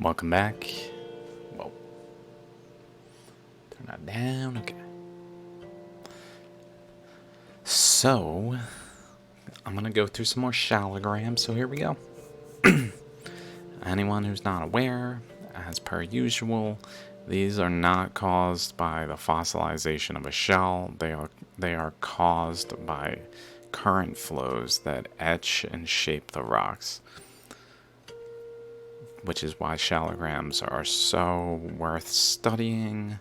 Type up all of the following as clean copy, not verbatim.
Welcome back. Whoa. Turn that down. Okay. So, I'm going to go through some more Shaligrams. So here we go. Anyone who's not aware, as per usual, these are not caused by the fossilization of a shell. They are caused by current flows that etch and shape the rocks, which is why Shaligrams are so worth studying.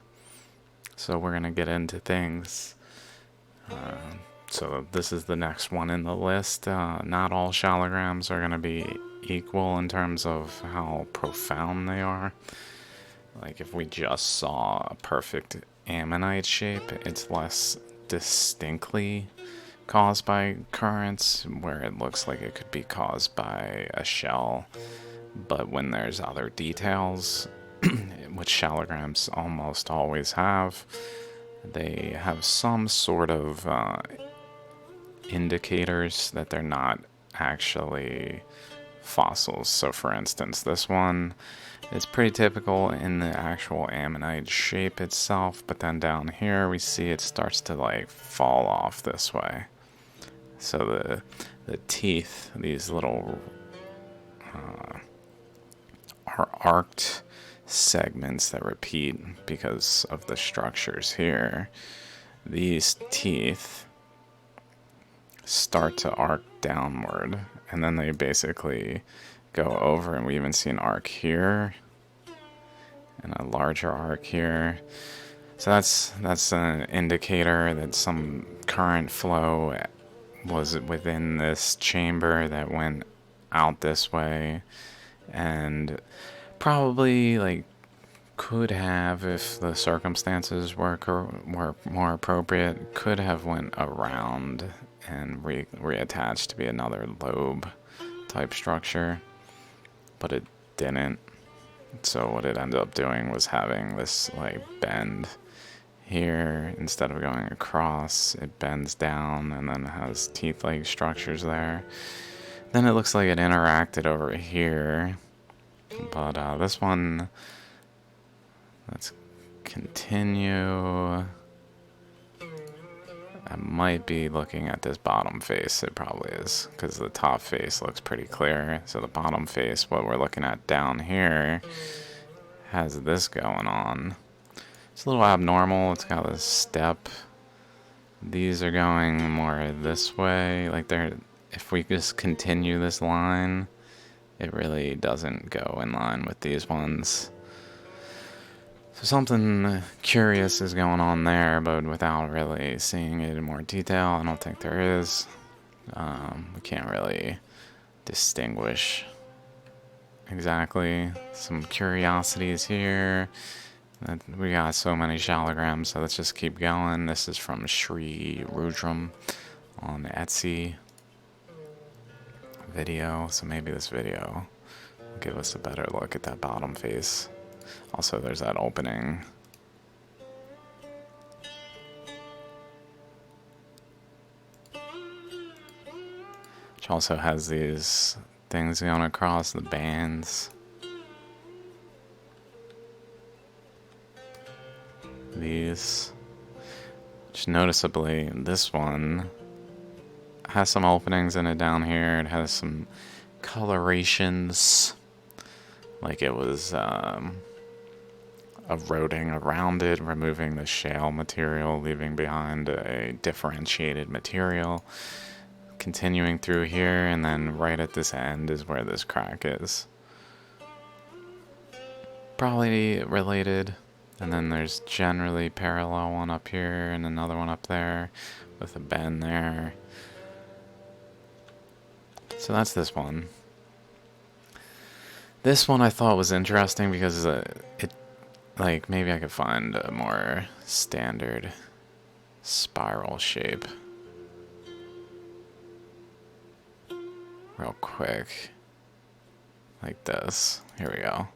So we're going to get into things. So this is the next one in the list. Not all Shaligrams are going to be equal in terms of how profound they are. Like if we just saw a perfect ammonite shape, it's less distinctly caused by currents, where it looks like it could be caused by a shell. But when there's other details, which Shaligrams almost always have, they have some sort of indicators that they're not actually fossils. So for instance, this one is pretty typical in the actual ammonite shape itself, but then down here we see it starts to like fall off this way. So the teeth, these little are arced segments that repeat because of the structures here. These teeth start to arc downward, and then they basically go over, and we even see an arc here and a larger arc here. So that's an indicator that some current flow was within this chamber that went out this way, and probably like could have, if the circumstances were more appropriate, could have went around and reattached to be another lobe type structure, but it didn't. So what it ended up doing was having this like bend here. Instead of going across, it bends down and then it has teeth-like structures there. Then it looks like it interacted over here, but this one, let's continue. I might be looking at this bottom face. It probably is, because the top face looks pretty clear. So the bottom face, what we're looking at down here, has this going on. It's a little abnormal. It's got this step. These are going more this way. Like if we just continue this line, it really doesn't go in line with these ones. So something curious is going on there, but without really seeing it in more detail, I don't think there is. We can't really distinguish exactly. Some curiosities here. We got so many Shaligrams, so let's just keep going. This is from Shri Rudram on Etsy video, so maybe this video will give us a better look at that bottom face. Also, there's that opening. Which also has these things going across the bands. These. Which noticeably, this one has some openings in it down here. It has some colorations. Like it was eroding around it, removing the shale material, leaving behind a differentiated material. Continuing through here, and then right at this end is where this crack is. Probably related. And then there's generally parallel one up here and another one up there with a bend there. So that's this one. This one I thought was interesting because it, like, maybe I could find a more standard spiral shape real quick, like this. Here we go.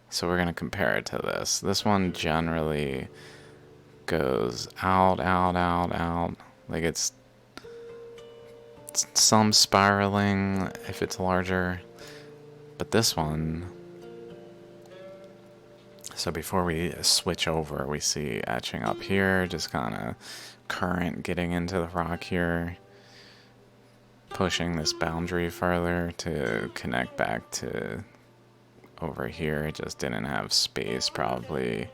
So we're gonna compare it to this. This one generally goes out, out, out, out. Like it's some spiraling if it's larger, but this one So before we switch over, we see etching up here, just kind of current getting into the rock here, pushing this boundary further to connect back to over here. It just didn't have space, probably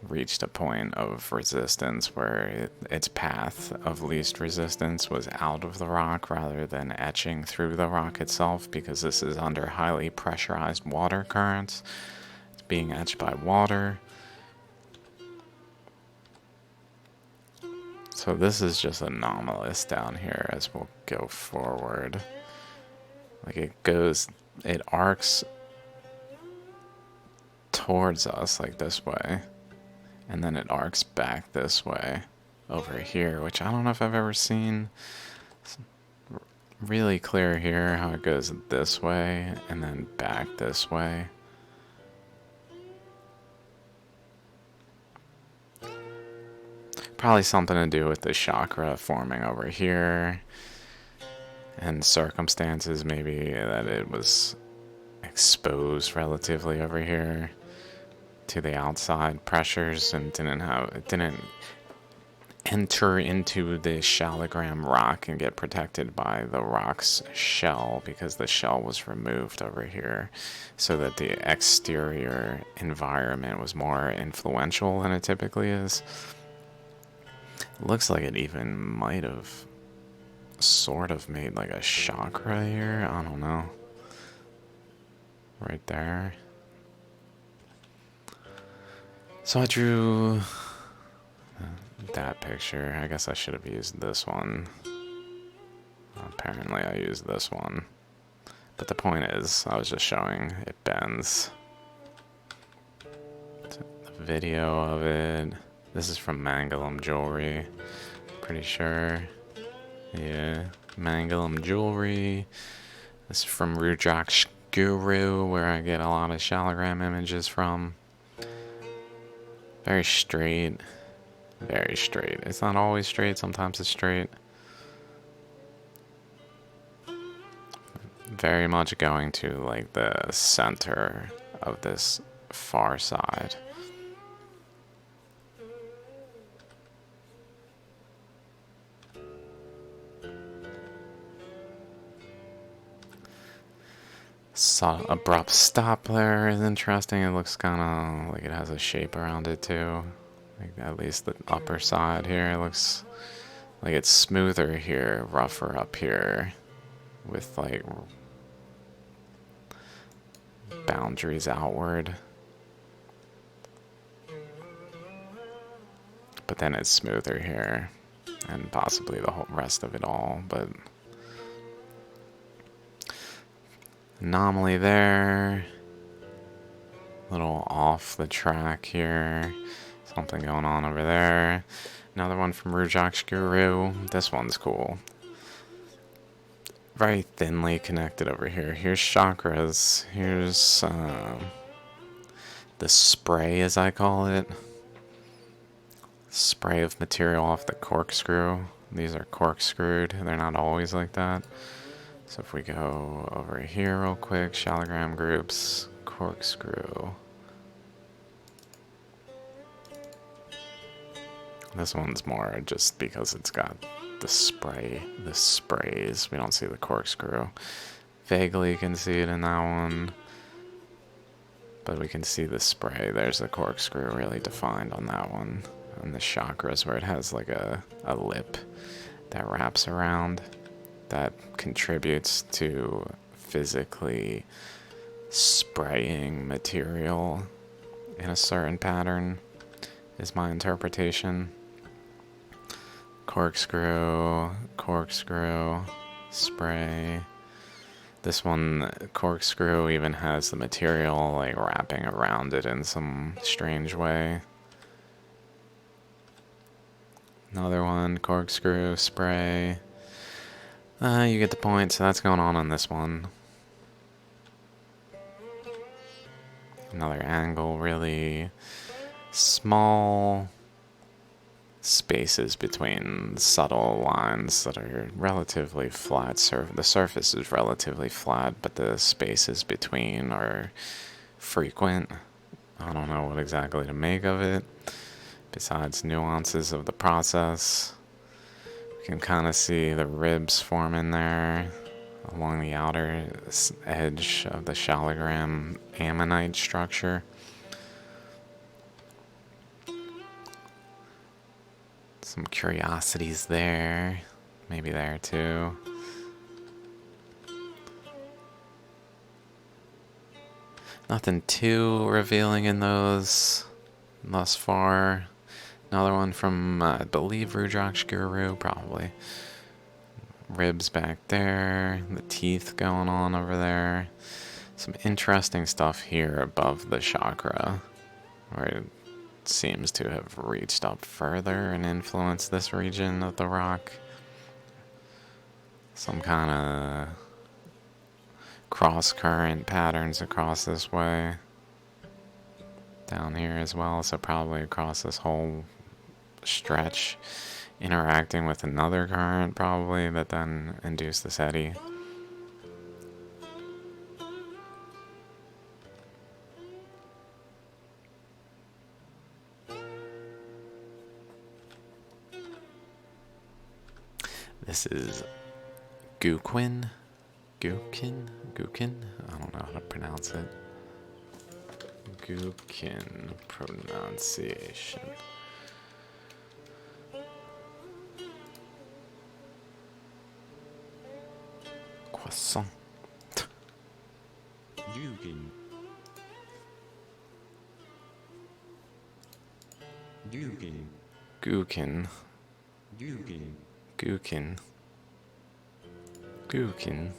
reached a point of resistance where its path of least resistance was out of the rock rather than etching through the rock itself, because this is under highly pressurized water currents. It's being etched by water. So this is just anomalous down here as we'll go forward. Like it arcs towards us like this way, and then it arcs back this way over here, which I don't know if I've ever seen. It's really clear here how it goes this way and then back this way. Probably something to do with the chakra forming over here, and circumstances maybe that it was exposed relatively over here to the outside pressures and didn't enter into the Shaligram rock and get protected by the rock's shell, because the shell was removed over here so that the exterior environment was more influential than it typically is. It looks like it even might have sort of made like a chakra here. I don't know. Right there. So I drew that picture. I guess I should have used this one. Apparently I used this one. But the point is, I was just showing it bends. The video of it. This is from Mangalum Jewelry. Pretty sure. Yeah. Mangalum Jewelry. This is from Rujak's Guru, where I get a lot of Shaligram images from. Very straight. Very straight. It's not always straight, sometimes it's straight. Very much going to like the center of this far side. Abrupt stop there is interesting. It looks kind of like it has a shape around it too. Like at least the upper side here looks like it's smoother here, rougher up here, with like boundaries outward. But then it's smoother here, and possibly the whole rest of it all, but anomaly there. Little off the track here. Something going on over there. Another one from Rujak's Guru. This one's cool. Very thinly connected over here. Here's chakras. Here's the spray, as I call it. Spray of material off the corkscrew. These are corkscrewed. They're not always like that. So if we go over here real quick, Shaligram groups, corkscrew. This one's more just because it's got the sprays. We don't see the corkscrew. Vaguely can see it in that one. But we can see the spray. There's the corkscrew really defined on that one. And the chakras where it has like a lip that wraps around. That contributes to physically spraying material in a certain pattern, is my interpretation. Corkscrew, corkscrew, spray. This one, corkscrew, even has the material like wrapping around it in some strange way. Another one, corkscrew, spray. You get the point, so that's going on this one. Another angle, really small spaces between subtle lines that are relatively flat. The surface is relatively flat, but the spaces between are frequent. I don't know what exactly to make of it, besides nuances of the process. You can kind of see the ribs forming there along the outer edge of the Shaligram ammonite structure. Some curiosities there, maybe there too. Nothing too revealing in those thus far. Another one from, I believe, Rudrak's Guru, probably. Ribs back there, the teeth going on over there. Some interesting stuff here above the chakra, where it seems to have reached up further and influenced this region of the rock. Some kind of cross-current patterns across this way. Down here as well, so probably across this whole stretch, interacting with another current probably that then induced this eddy. This is Gukin? Gukin? I don't know how to pronounce it. Gukin pronunciation. Croissant. Gukin. Gukin. Gukin. Gukin. Gukin. Gukin.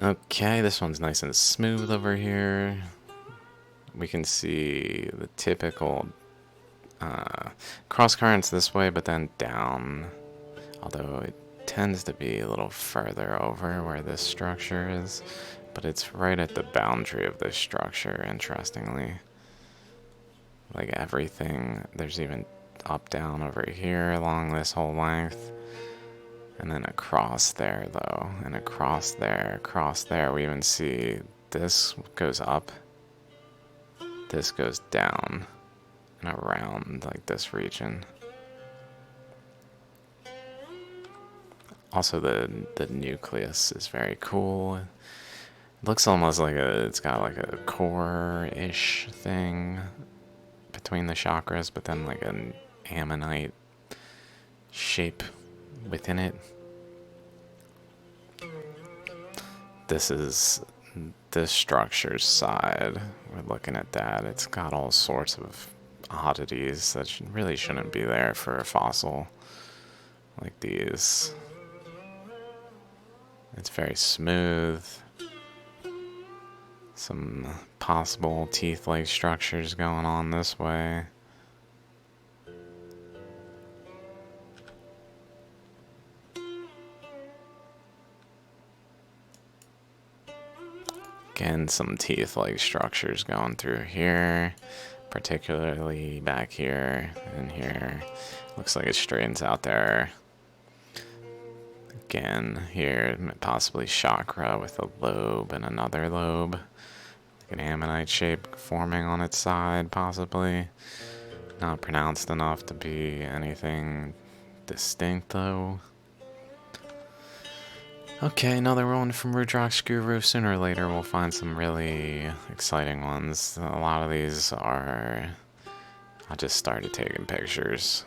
Okay, this one's nice and smooth over here. We can see the typical cross currents this way, but then down. Although it tends to be a little further over where this structure is, but it's right at the boundary of this structure, interestingly. Like everything, there's even up, down over here along this whole length. And then across there, though, and across there, we even see this goes up, this goes down, and around, like, this region. Also, the nucleus is very cool. It looks almost like it's got like a core-ish thing between the chakras, but then like an ammonite shape within it. This is this structure's side. We're looking at that. It's got all sorts of oddities that really shouldn't be there for a fossil like these. It's very smooth. Some possible teeth-like structures going on this way. Again, some teeth-like structures going through here, particularly back here and here. Looks like it straightens out there. Again, here, possibly chakra with a lobe and another lobe. Like an ammonite shape forming on its side, possibly. Not pronounced enough to be anything distinct, though. Okay, another one from Rudrak's Guru. Sooner or later, we'll find some really exciting ones. A lot of these are... I just started taking pictures.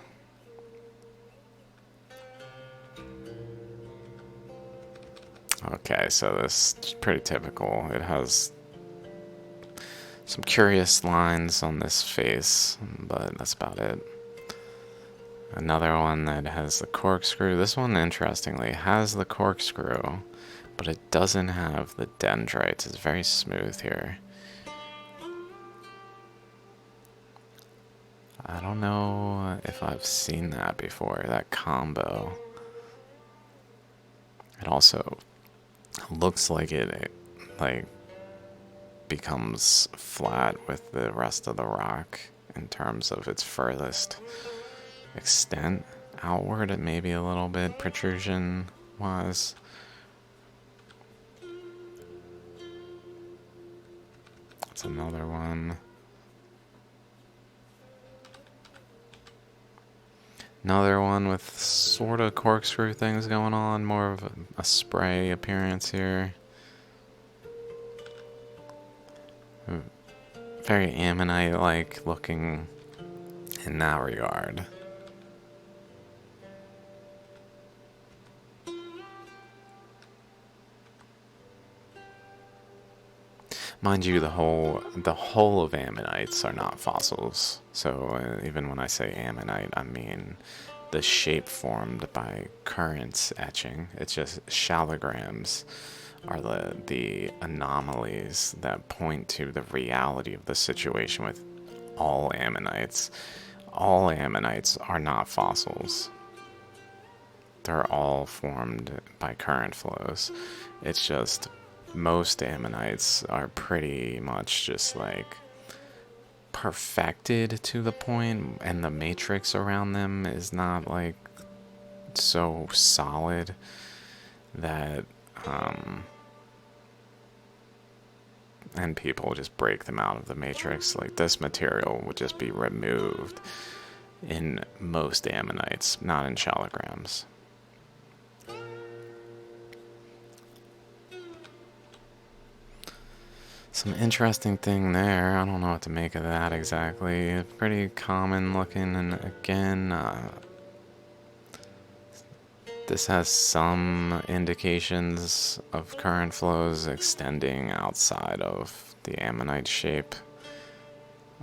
Okay, so this is pretty typical. It has some curious lines on this face, but that's about it. Another one that has the corkscrew. This one, interestingly, has the corkscrew, but it doesn't have the dendrites. It's very smooth here. I don't know if I've seen that before, that combo. It also looks like it becomes flat with the rest of the rock in terms of its furthest extent. outward, maybe a little bit protrusion wise. That's another one. Another one with sort of corkscrew things going on, more of a spray appearance here. Very ammonite-like looking in that regard. Mind you, the whole of ammonites are not fossils. So even when I say ammonite, I mean the shape formed by currents etching. It's just shaligrams are the anomalies that point to the reality of the situation with all ammonites. All ammonites are not fossils. They're all formed by current flows. It's just most ammonites are pretty much just like perfected to the point, and the matrix around them is not like so solid that and people just break them out of the matrix. Like this material would just be removed in most ammonites, not in shaligrams. Some interesting thing there. I don't know what to make of that exactly. Pretty common looking, and again, this has some indications of current flows extending outside of the ammonite shape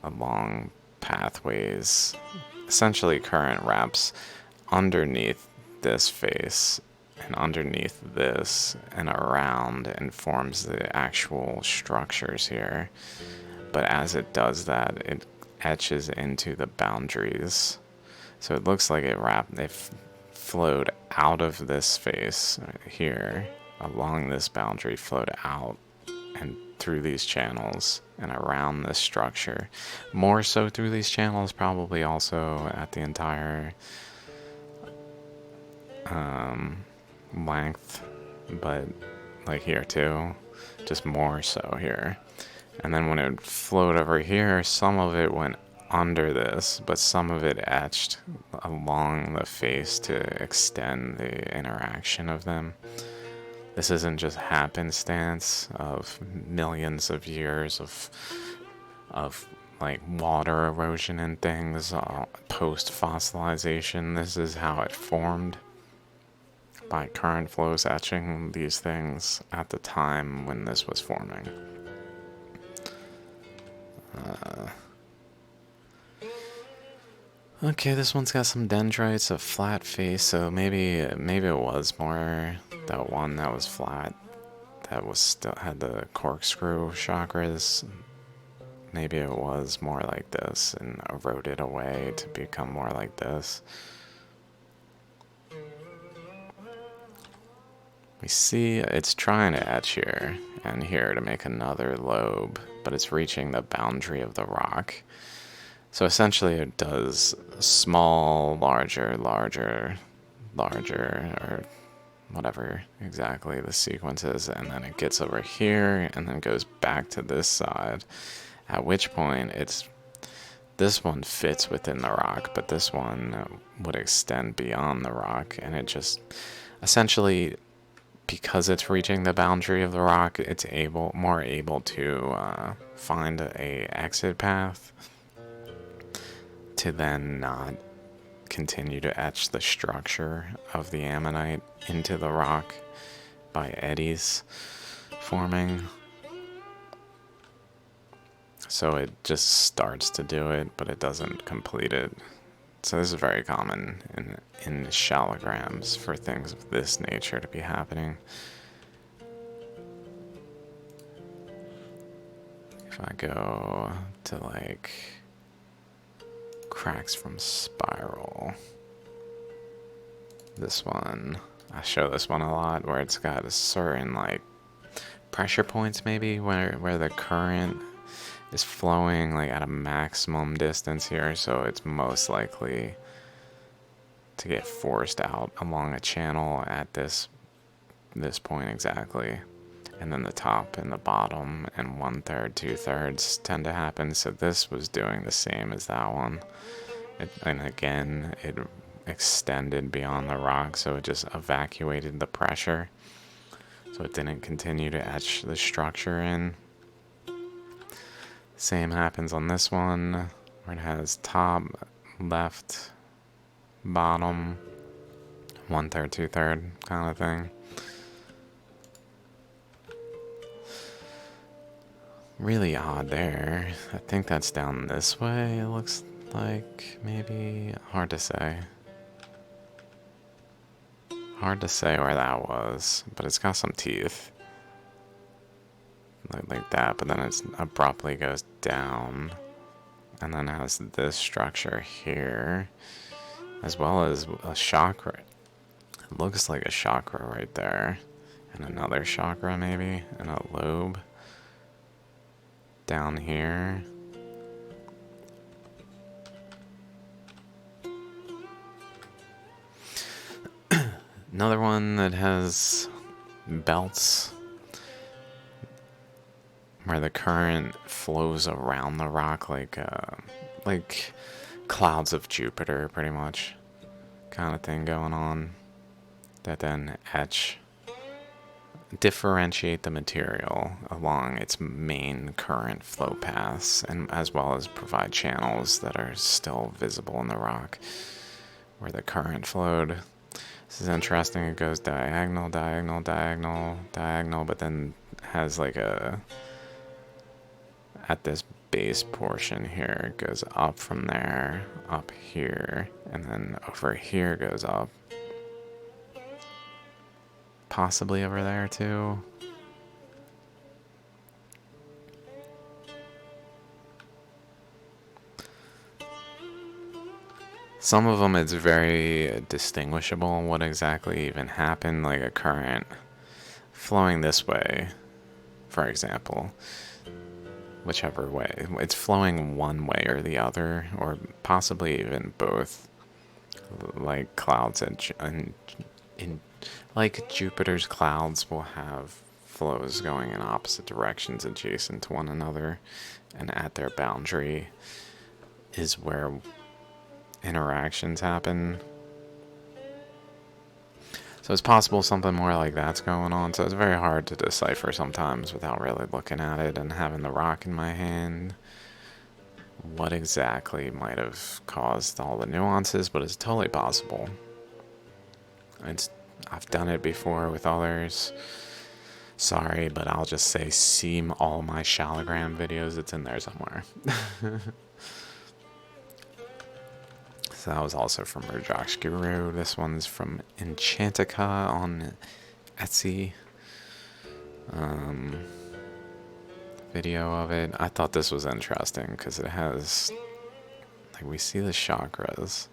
along pathways. Essentially, current wraps underneath this face and underneath this and around and forms the actual structures here. But as it does that, it etches into the boundaries. So it looks like it flowed out of this face here, along this boundary, flowed out and through these channels and around this structure. More so through these channels, probably also at the entire length, but like here too, just more so here. And then when it flowed over here, some of it went under this, but some of it etched along the face to extend the interaction of them. This isn't just happenstance of millions of years of like water erosion and things post fossilization. This is how it formed by current flows etching these things at the time when this was forming. Okay, this one's got some dendrites, a flat face, so maybe it was more that one that was flat, that was still had the corkscrew chakras. Maybe it was more like this and eroded away to become more like this. We see it's trying to etch here and here to make another lobe, but it's reaching the boundary of the rock. So essentially it does small, larger, larger, larger, or whatever exactly the sequence is, and then it gets over here and then goes back to this side, at which point this one fits within the rock, but this one would extend beyond the rock, and it just essentially, because it's reaching the boundary of the rock, it's more able to find a exit path to then not continue to etch the structure of the ammonite into the rock by eddies forming. So it just starts to do it, but it doesn't complete it. So this is very common in shaligrams for things of this nature to be happening. If I go to like cracks from spiral, this one, I show this one a lot, where it's got a certain like pressure points maybe where the current is flowing like at a maximum distance here, so it's most likely to get forced out along a channel at this point exactly. And then the top and the bottom and 1/3, 2/3 tend to happen. So this was doing the same as that one. And again, it extended beyond the rock, so it just evacuated the pressure. So it didn't continue to etch the structure in. Same happens on this one, where it has top, left, bottom, 1/3, 2/3 kind of thing. Really odd there. I think that's down this way, it looks like, maybe. Hard to say. Hard to say where that was, but it's got some teeth. Like that, but then it abruptly goes down. And then has this structure here, as well as a chakra. It looks like a chakra right there. And another chakra maybe, and a lobe down here. Another one that has belts where the current flows around the rock like clouds of Jupiter, pretty much, kind of thing going on, that then differentiate the material along its main current flow paths, and as well as provide channels that are still visible in the rock where the current flowed. This is interesting. It goes diagonal, diagonal, diagonal, diagonal, but then has like at this base portion here, it goes up from there, up here, and then over here goes up. Possibly over there too. Some of them, it's very distinguishable what exactly even happened, like a current flowing this way, for example. Whichever way. It's flowing one way or the other, or possibly even both. Like clouds like Jupiter's clouds will have flows going in opposite directions adjacent to one another, and at their boundary is where interactions happen. So it's possible something more like that's going on. So it's very hard to decipher sometimes without really looking at it and having the rock in my hand, what exactly might have caused all the nuances, but it's totally possible. I've done it before with others. Sorry, but I'll just say see all my Shaligram videos. It's in there somewhere. So that was also from Rajox Guru. This one's from Enchantica on Etsy. Video of it. I thought this was interesting because it has, like, we see the chakras.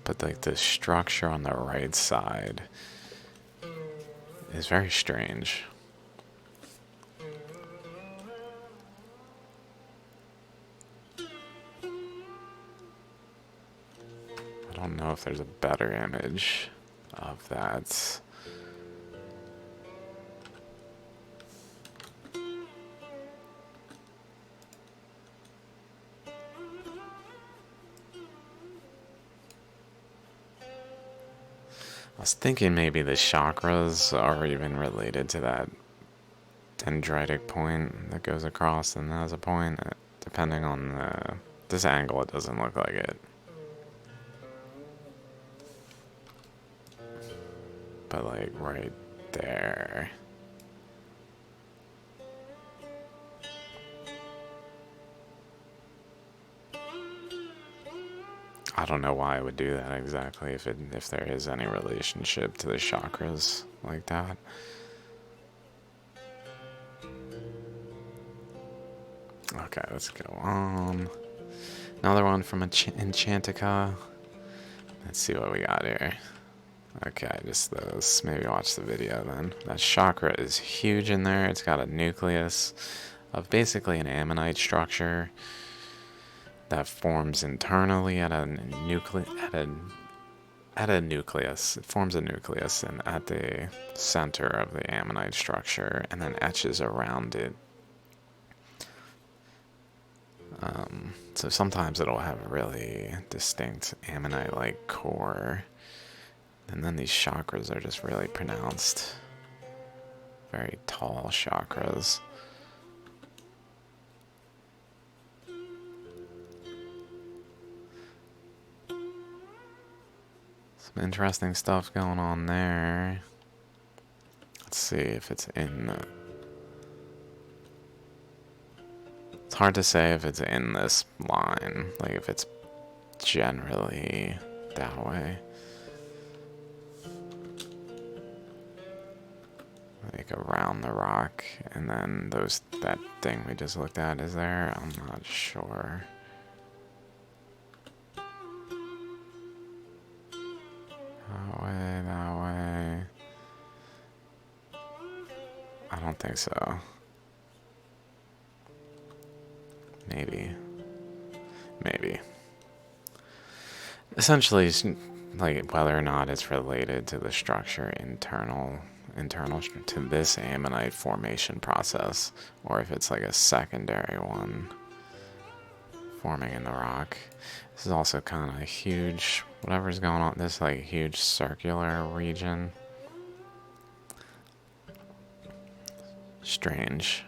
But like the structure on the right side is very strange. I don't know if there's a better image of that. I was thinking maybe the chakras are even related to that dendritic point that goes across and has a point. Depending on this angle, it doesn't look like it. But like right there. I don't know why I would do that exactly, if there is any relationship to the chakras like that. Okay, let's go on. Another one from Enchantica. Let's see what we got here. Okay, just those. Maybe watch the video then. That chakra is huge in there. It's got a nucleus of basically an ammonite structure that forms internally at a nucleus. It forms a nucleus and at the center of the ammonite structure, and then etches around it. So sometimes it'll have a really distinct ammonite-like core, and then these chakras are just really pronounced. Very tall chakras. Some interesting stuff going on there. Let's see if it's in the... It's hard to say if it's in this line, like if it's generally that way. Like around the rock, and then that thing we just looked at is there. I'm not sure. That way. I don't think so. Maybe. Essentially, like whether or not it's related to the structure internal to this ammonite formation process, or if it's like a secondary one forming in the rock. This is also kind of huge. Whatever's going on, this like huge circular region. Strange.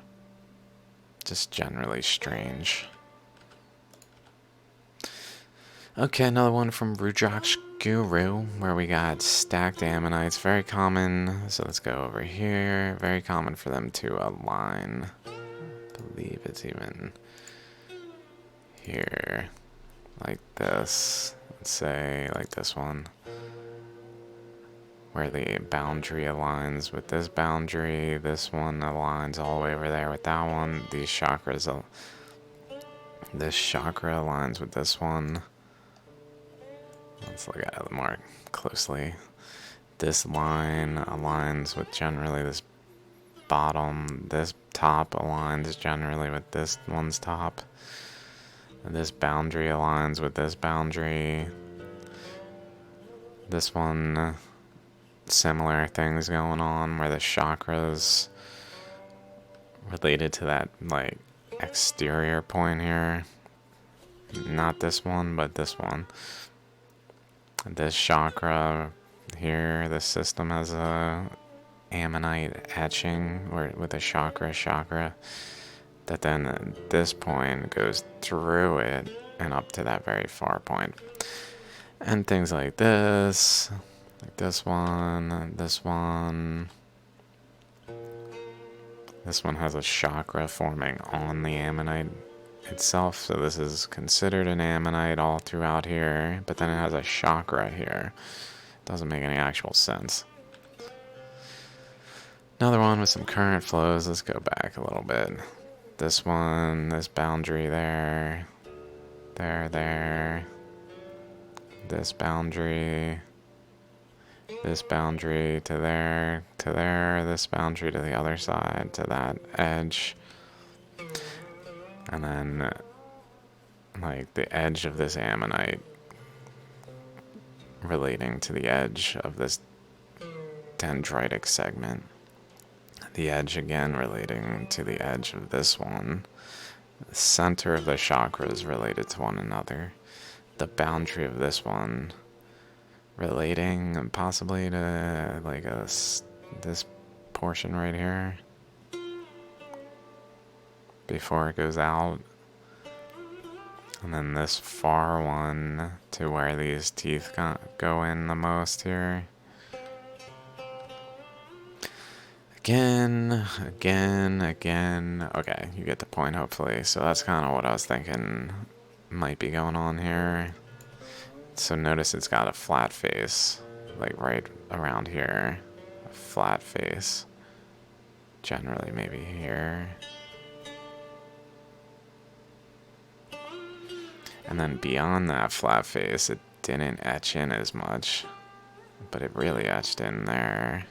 Just generally strange. Okay, another one from Rujak's Guru, where we got stacked ammonites. Very common. So let's go over here. Very common for them to align. I believe it's even here. Like this. Let's say like this one. Where the boundary aligns with this boundary. This one aligns all the way over there with that one. These chakras. This chakra aligns with this one. Let's look at it more closely. This line aligns with generally this bottom. This top aligns generally with this one's top. This boundary aligns with this boundary. This one, similar things going on where the chakras related to that like exterior point here. Not this one, but this one. This chakra here, this system has a ammonite etching with a chakra that then at this point goes through it and up to that very far point. And things like this one, this one. This one has a chakra forming on the ammonite itself, so this is considered an ammonite all throughout here, but then it has a chakra here. Doesn't make any actual sense. Another one with some current flows. Let's go back a little bit. This one, this boundary there, there. This boundary to there, this boundary to the other side, to that edge. And then, like, the edge of this ammonite relating to the edge of this dendritic segment. The edge again relating to the edge of this one. The center of the chakras related to one another. The boundary of this one relating possibly to, like, this portion right here. Before it goes out, and then this far one to where these teeth go in the most here. Again. Okay, you get the point, hopefully. So that's kind of what I was thinking might be going on here. So notice it's got a flat face, like right around here. A flat face. Generally, maybe here. And then beyond that flat face, it didn't etch in as much. but it really etched in there.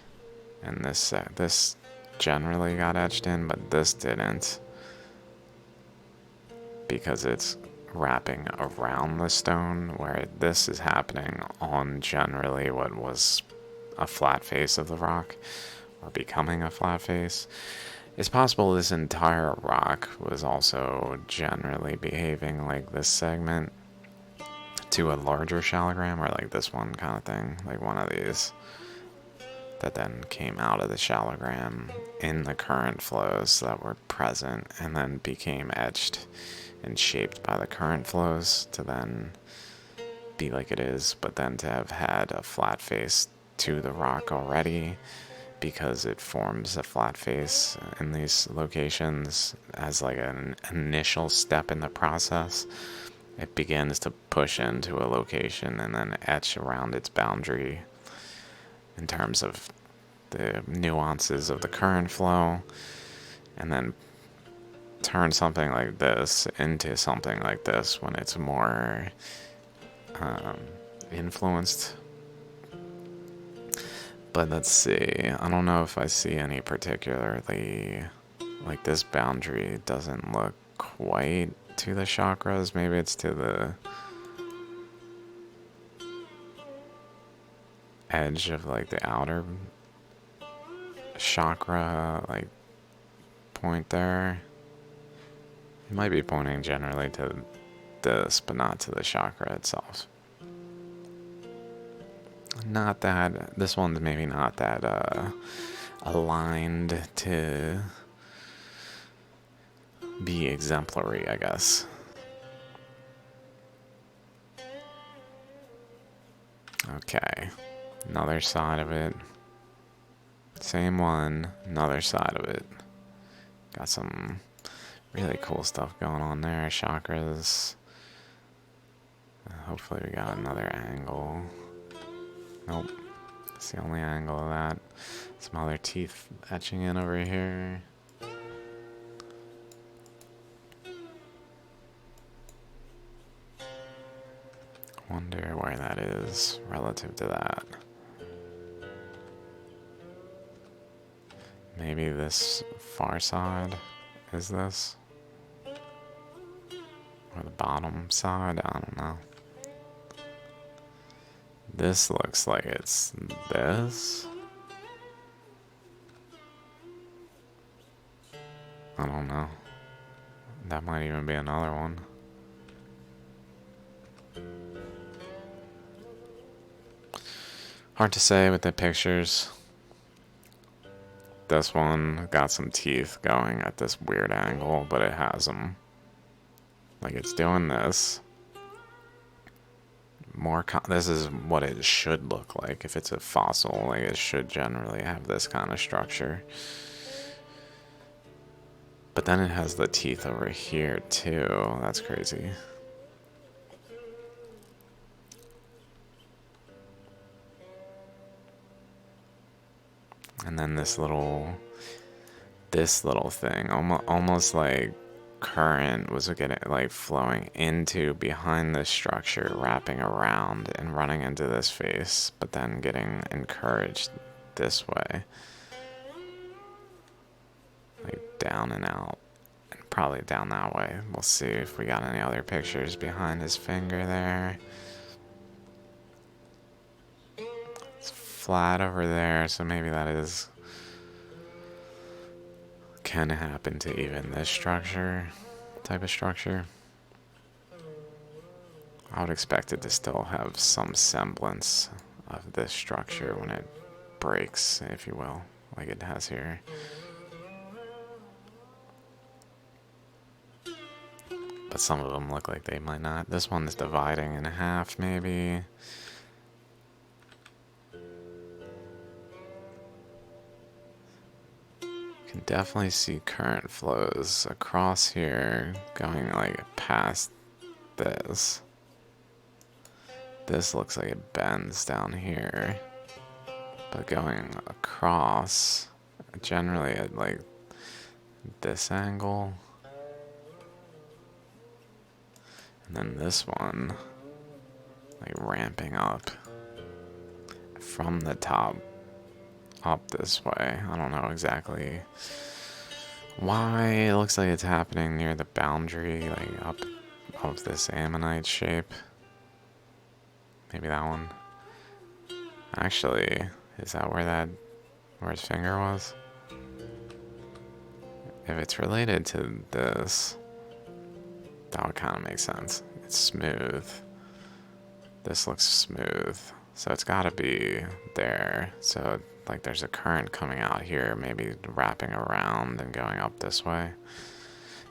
And this generally got etched in, but this didn't, because it's wrapping around the stone, where this is happening on generally what was a flat face of the rock, or becoming a flat face. It's possible this entire rock was also generally behaving like this segment to a larger shaligram, or like this one kind of thing, like one of these that then came out of the shaligram in the current flows that were present and then became etched and shaped by the current flows to then be like it is, but then to have had a flat face to the rock already, because it forms a flat face in these locations as like an initial step in the process. It begins to push into a location and then etch around its boundary in terms of the nuances of the current flow, and then turn something like this into something like this when it's more influenced. But let's see, I don't know if I see any particularly, like this boundary doesn't look quite to the chakras. Maybe it's to the edge of like the outer chakra, like point there. It might be pointing generally to this, but not to the chakra itself. Not that, this one's maybe not that aligned to be exemplary, I guess. Okay, another side of it. Same one, another side of it. Got some really cool stuff going on there. Chakras. Hopefully we got another angle. Nope. That's the only angle of that. Some other teeth etching in over here. Wonder where that is relative to that. Maybe this far side is this? Or the bottom side? I don't know. This looks like it's this. I don't know. That might even be another one. Hard to say with the pictures. This one got some teeth going at this weird angle, but it has them. Like it's doing this. This is what it should look like if it's a fossil. Like it should generally have this kind of structure. But then it has the teeth over here too. That's crazy. And then this little thing, almost like current was getting like flowing into behind this structure, wrapping around and running into this face, but then getting encouraged this way, like down and out, and probably down that way. We'll see if we got any other pictures behind his finger there. It's flat over there, so maybe that is can happen to even this type of structure. I would expect it to still have some semblance of this structure when it breaks, if you will, like it has here. But some of them look like they might not. This one's dividing in half, maybe. Can definitely see current flows across here going like past this. This looks like it bends down here, but going across generally at like this angle, and then this one like ramping up from the top up this way. I don't know exactly why. It looks like it's happening near the boundary, like up of this ammonite shape. Maybe that one. Actually, is that where his finger was? If it's related to this, that would kind of make sense. It's smooth. This looks smooth. So it's got to be there. So like there's a current coming out here, maybe wrapping around and going up this way.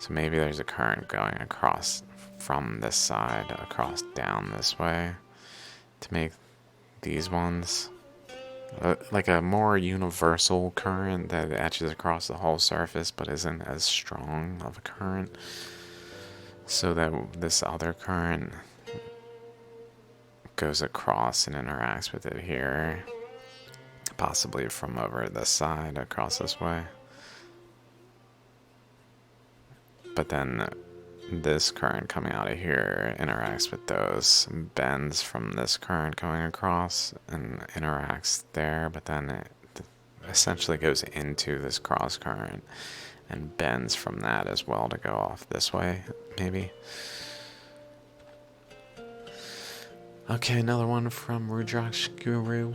So maybe there's a current going across from this side, across down this way to make these ones like a more universal current that etches across the whole surface but isn't as strong of a current, so that this other current goes across and interacts with it here, possibly from over this side across this way. But then this current coming out of here interacts with those, bends from this current going across and interacts there, but then it essentially goes into this cross current and bends from that as well to go off this way, maybe. Okay, another one from Rudraksh Guru.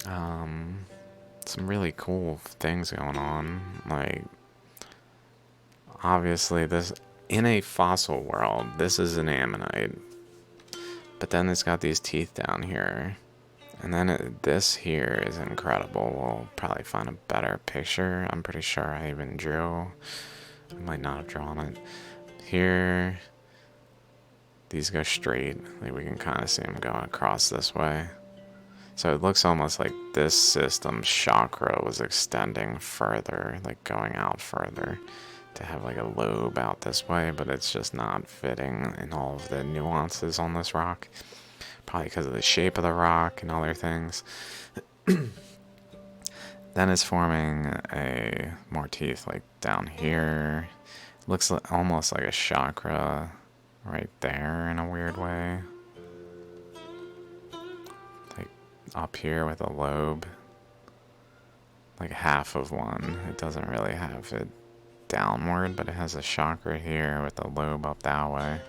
Some really cool things going on. Like, obviously, this in a fossil world, this is an ammonite, but then it's got these teeth down here, and then this here is incredible. We'll probably find a better picture. I'm pretty sure I even drew. I might not have drawn it. Here, these go straight. Like we can kind of see them going across this way. So it looks almost like this system's chakra was extending further, like going out further to have like a lobe out this way, but it's just not fitting in all of the nuances on this rock. Probably because of the shape of the rock and other things. Then it's forming a more teeth like down here. Looks almost like a chakra right there in a weird way. Like up here with a lobe. Like half of one. It doesn't really have it downward, but it has a chakra here with a lobe up that way.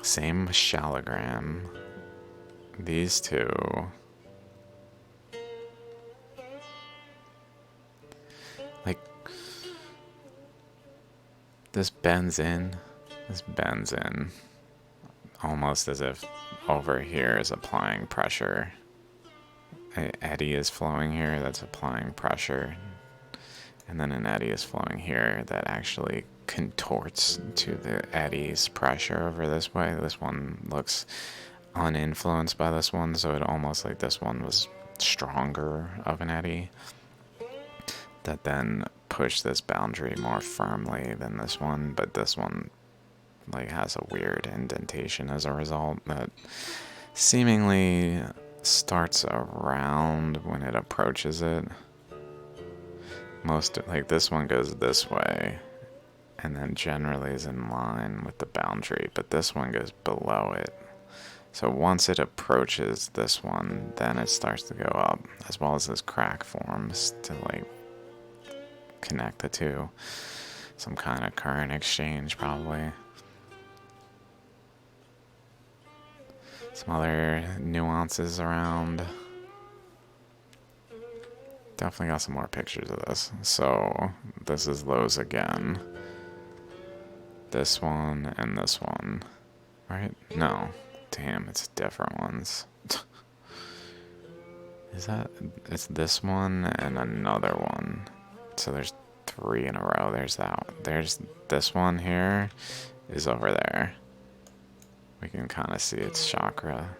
Same shaligram. These two. Like, this bends in. This bends in. Almost as if over here is applying pressure. An eddy is flowing here that's applying pressure. And then an eddy is flowing here that actually contorts to the eddy's pressure over this way. This one looks uninfluenced by this one, so it almost like this one was stronger of an eddy that then pushed this boundary more firmly than this one, but this one like has a weird indentation as a result that seemingly starts around when it approaches it. Most, like this one goes this way and then generally is in line with the boundary, but this one goes below it. So once it approaches this one, then it starts to go up, as well as this crack forms to like connect the two. Some kind of current exchange probably. Some other nuances around. Definitely got some more pictures of this. So this is Lowe's again. This one and this one. Right? No. Damn, it's different ones. Is that... It's this one and another one. So there's 3 in a row. There's that one. There's this one here is over there. We can kind of see its chakra.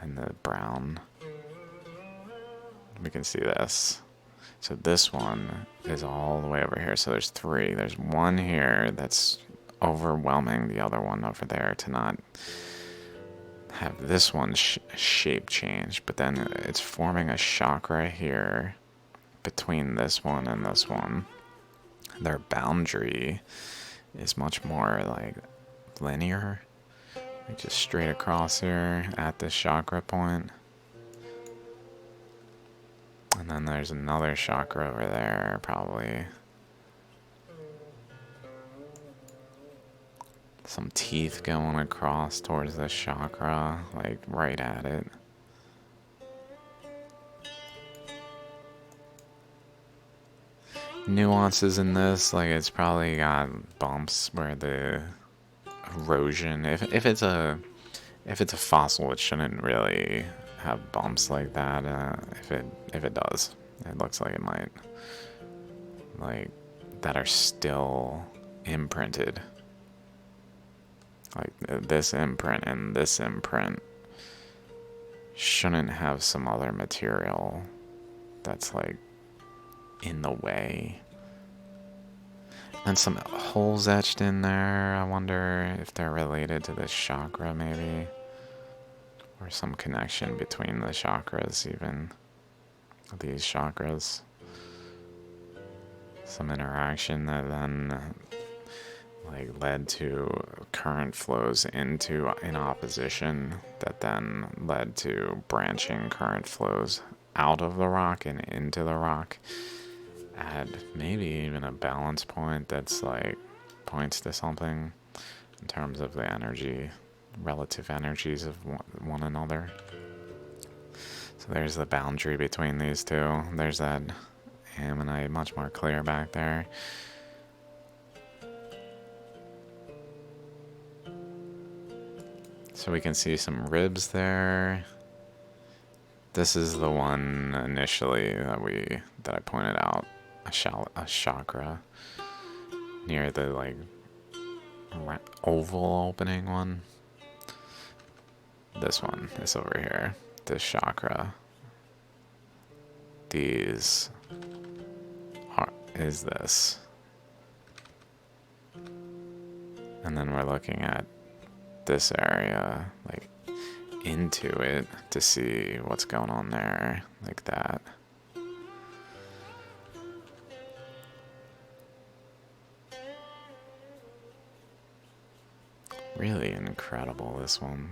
And the brown. We can see this. So this one is all the way over here. So there's 3. There's one here that's overwhelming the other one over there to not have this one's shape change. But then it's forming a chakra here between this one and this one. Their boundary is much more like linear. Like just straight across here at this chakra point. And then there's another chakra over there, probably. Some teeth going across towards this chakra, like right at it. Nuances in this, like it's probably got bumps where the erosion, if it's a fossil, it shouldn't really have bumps like that. If it does, it looks like it might, like that are still imprinted. Like this imprint and this imprint shouldn't have some other material that's like in the way. And some holes etched in there. I wonder if they're related to this chakra, maybe. Or some connection between the chakras, even. These chakras. Some interaction that then like led to current flows in opposition that then led to branching current flows out of the rock and into the rock at maybe even a balance point that's like points to something in terms of the energy, relative energies of one another. So there's the boundary between these two. There's that ammonite much more clear back there. So we can see some ribs there. This is the one initially that I pointed out, a chakra near the like oval opening one. This one is over here. This chakra. Is this. And then we're looking at this area, like into it to see what's going on there, like that. Really incredible, this one.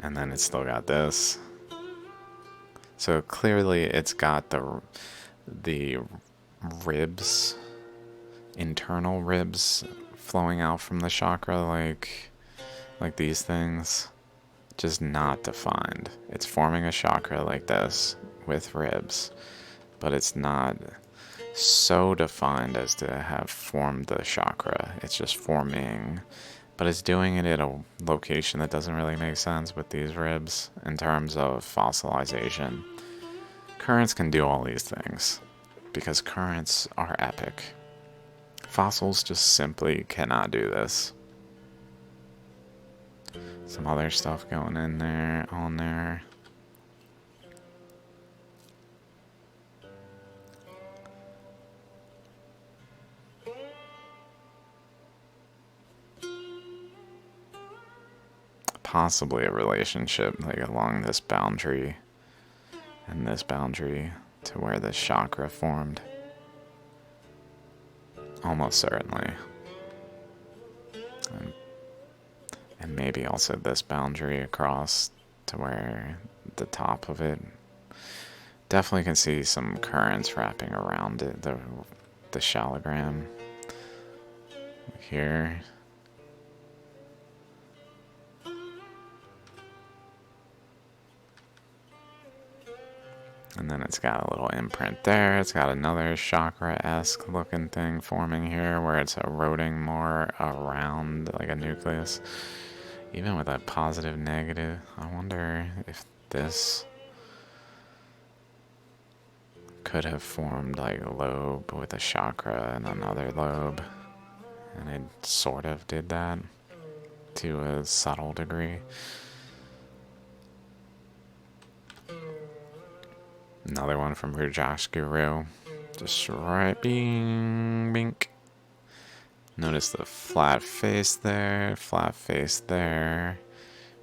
And then it's still got this. So clearly it's got the ribs, internal ribs flowing out from the chakra like these things, just not defined. It's forming a chakra like this with ribs, but it's not so defined as to have formed the chakra. It's just forming, but it's doing it at a location that doesn't really make sense with these ribs in terms of fossilization. Currents can do all these things because currents are epic. Fossils just simply cannot do this. Some other stuff going in there, on there. Possibly a relationship like along this boundary and this boundary to where the chakra formed. Almost certainly. And maybe also this boundary across to where the top of it. Definitely can see some currents wrapping around it, the shaligram here. And then it's got a little imprint there. It's got another chakra-esque looking thing forming here where it's eroding more around like a nucleus. Even with a positive negative, I wonder if this could have formed like a lobe with a chakra and another lobe. And it sort of did that to a subtle degree. Another one from Rujosh Guru. Just right, bing, bink. Notice the flat face there,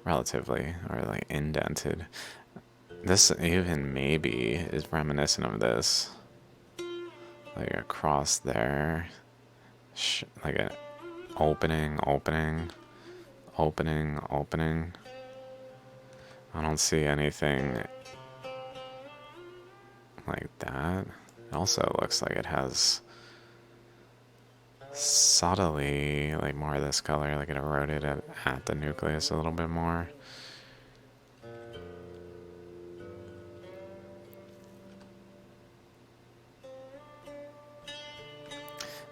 relatively, or like indented. This even maybe is reminiscent of this. Like across there. Like an opening, opening, opening, opening. I don't see anything like that. It also looks like it has subtly like more of this color, like it eroded at the nucleus a little bit more.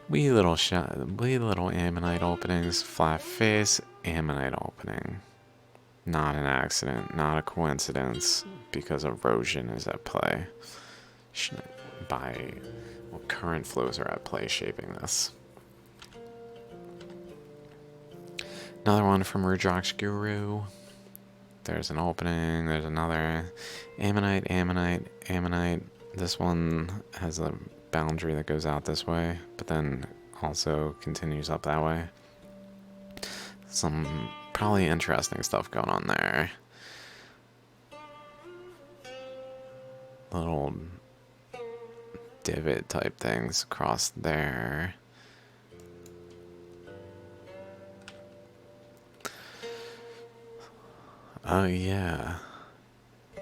Wee little ammonite openings, flat face, ammonite opening. Not an accident, not a coincidence, because erosion is at play. Current flows are at play shaping this. Another one from Rudrox Guru. There's an opening, there's another ammonite, ammonite, ammonite. This one has a boundary that goes out this way, but then also continues up that way. Some probably interesting stuff going on there. Little divot type things across there. Oh yeah.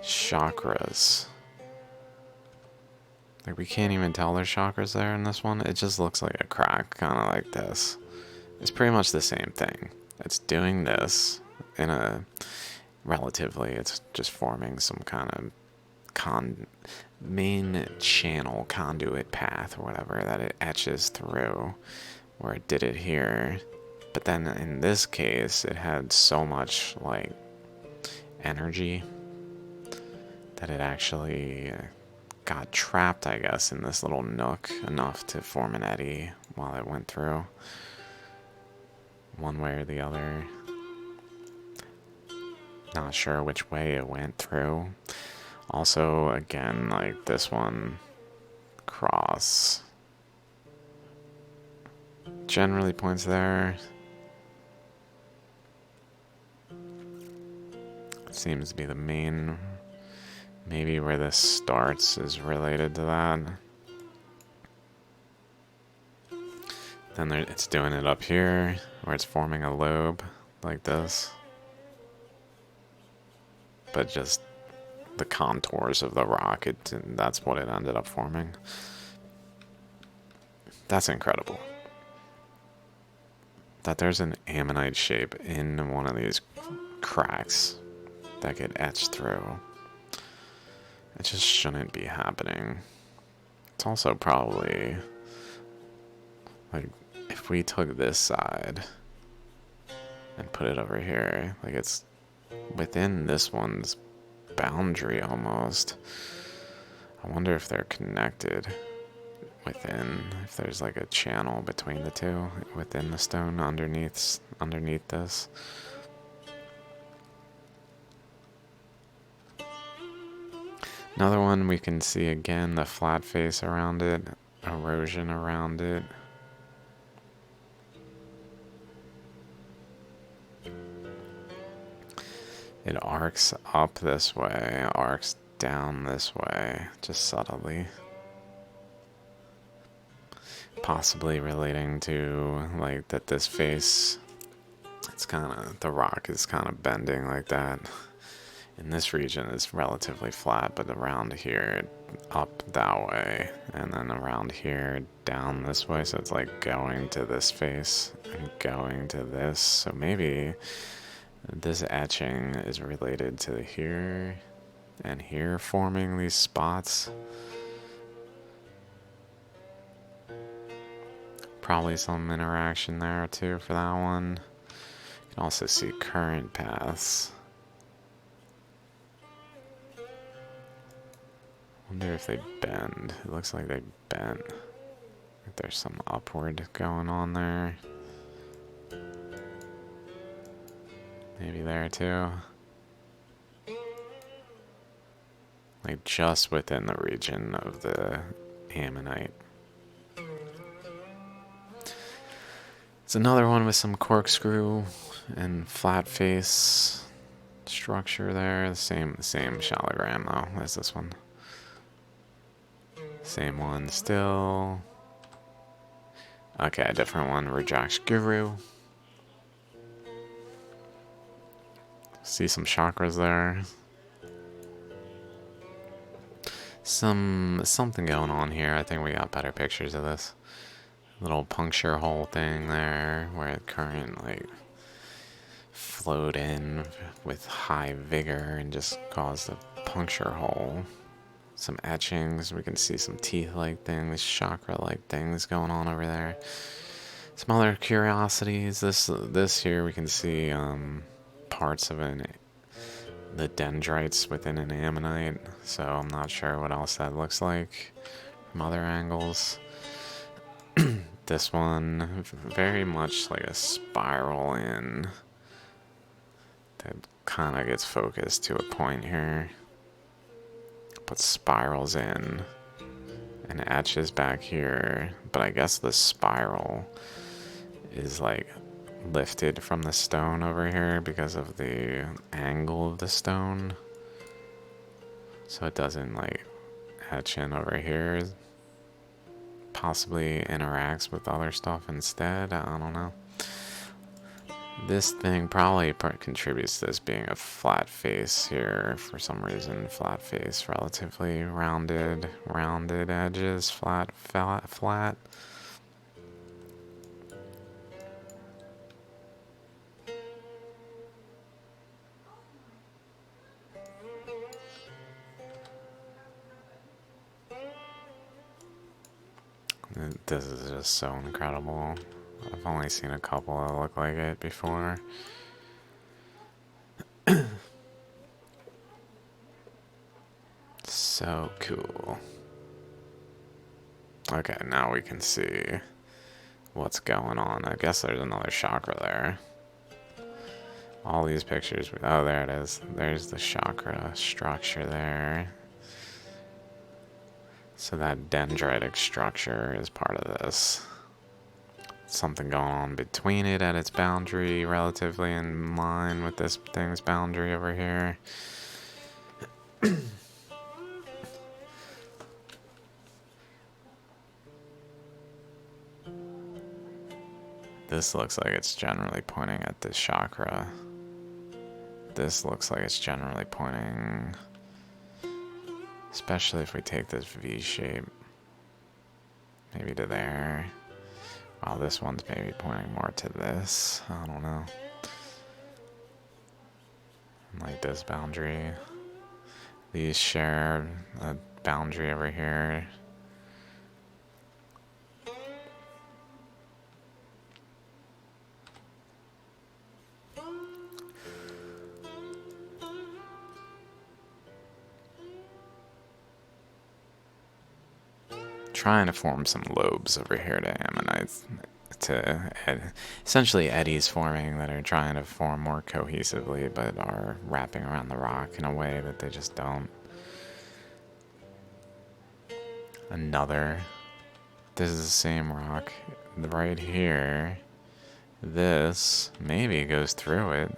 Chakras. Like we can't even tell there's chakras there in this one. It just looks like a crack, kind of like this. It's pretty much the same thing. It's doing this in a relatively, it's just forming some kind of main channel conduit path or whatever that it etches through, where it did it here. But then in this case, it had so much like energy that it actually got trapped, I guess, in this little nook enough to form an eddy while it went through, one way or the other. Not sure which way it went through. Also, again, like this one, cross generally points there. Seems to be the main, maybe where this starts is related to that. Then it's doing it up here, where it's forming a lobe like this. But just the contours of the rock, that's what it ended up forming. That's incredible. That there's an ammonite shape in one of these cracks that get etched through. It just shouldn't be happening. It's also probably like if we took this side and put it over here, like it's within this one's boundary almost. I wonder if they're connected within, if there's like a channel between the two within the stone underneath this. Another one we can see again, the flat face around it, erosion around it. It arcs up this way, arcs down this way, just subtly. Possibly relating to, like, that this face, it's kind of, the rock is kind of bending like that. In this region, it's relatively flat, but around here, up that way, and then around here, down this way, so it's like going to this face and going to this. So maybe this etching is related to here and here forming these spots. Probably some interaction there too for that one. You can also see current paths. Wonder if they bend. It looks like they bent. Like there's some upward going on there. Maybe there too. Like just within the region of the ammonite. It's another one with some corkscrew and flat face structure there. The same shaligram though as this one. Same one still. Okay, a different one. Rajaks Guru. See some chakras there. Something going on here. I think we got better pictures of this. Little puncture hole thing there where the current like flowed in with high vigor and just caused a puncture hole. Some etchings. We can see some teeth-like things, chakra-like things going on over there. Some other curiosities. This here we can see parts of the dendrites within an ammonite. So I'm not sure what else that looks like from other angles. This one, very much like a spiral in that kind of gets focused to a point here, but spirals in and etches back here. But I guess the spiral is like lifted from the stone over here because of the angle of the stone, so it doesn't like etch in over here. Possibly interacts with other stuff instead. I don't know. This thing probably contributes to this being a flat face here for some reason. Flat face, relatively rounded edges, flat. This is just so incredible. I've only seen a couple that look like it before. So cool. Okay, now we can see what's going on. I guess there's another chakra there. All these pictures. Oh, there it is. There's the chakra structure there. So that dendritic structure is part of this. Something going on between it at its boundary, relatively in line with this thing's boundary over here. This looks like it's generally pointing at this chakra. This looks like it's generally pointing, especially if we take this V shape, maybe to there. While this one's maybe pointing more to this. I don't know. Like this boundary. These share a boundary over here. Trying to form some lobes over here to ammonites, essentially eddies forming that are trying to form more cohesively, but are wrapping around the rock in a way that they just don't. This is the same rock right here. This maybe goes through it.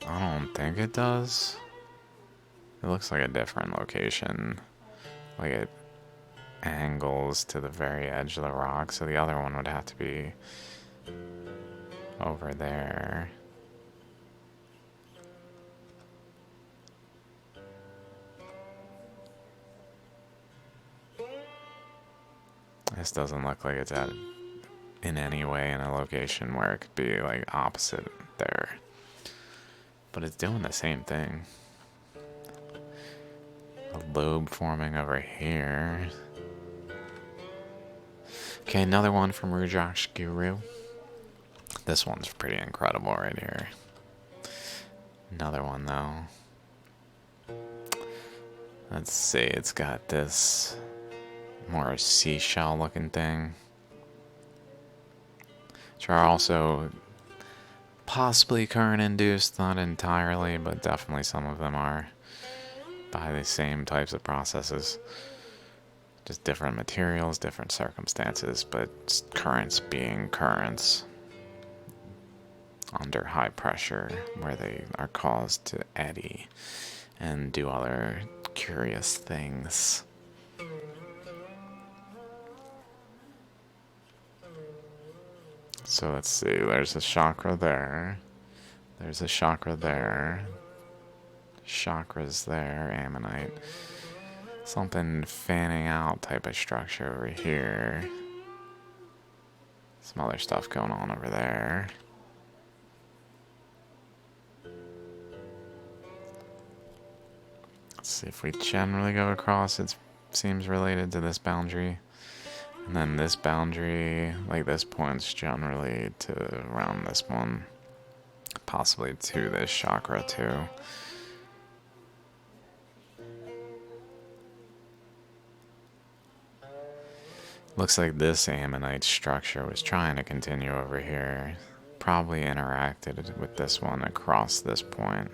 I don't think it does. It looks like a different location. Like it angles to the very edge of the rock, so the other one would have to be over there. This doesn't look like it's in any way in a location where it could be like opposite there, but it's doing the same thing. A lobe forming over here. Okay, another one from Rujak Guru. This one's pretty incredible right here. Another one though. Let's see, it's got this more seashell looking thing, which are also possibly current induced, not entirely, but definitely some of them are, by the same types of processes. Just different materials, different circumstances, but currents being currents. under high pressure where they are caused to eddy and do other curious things. So let's see, there's a chakra there. There's a chakra there. Chakras there, ammonite. Something fanning out type of structure over here. Some other stuff going on over there. Let's see if we generally go across, it seems related to this boundary. And then this boundary, like this points generally to around this one. Possibly to this chakra too. Looks like this ammonite structure was trying to continue over here. Probably interacted with this one across this point.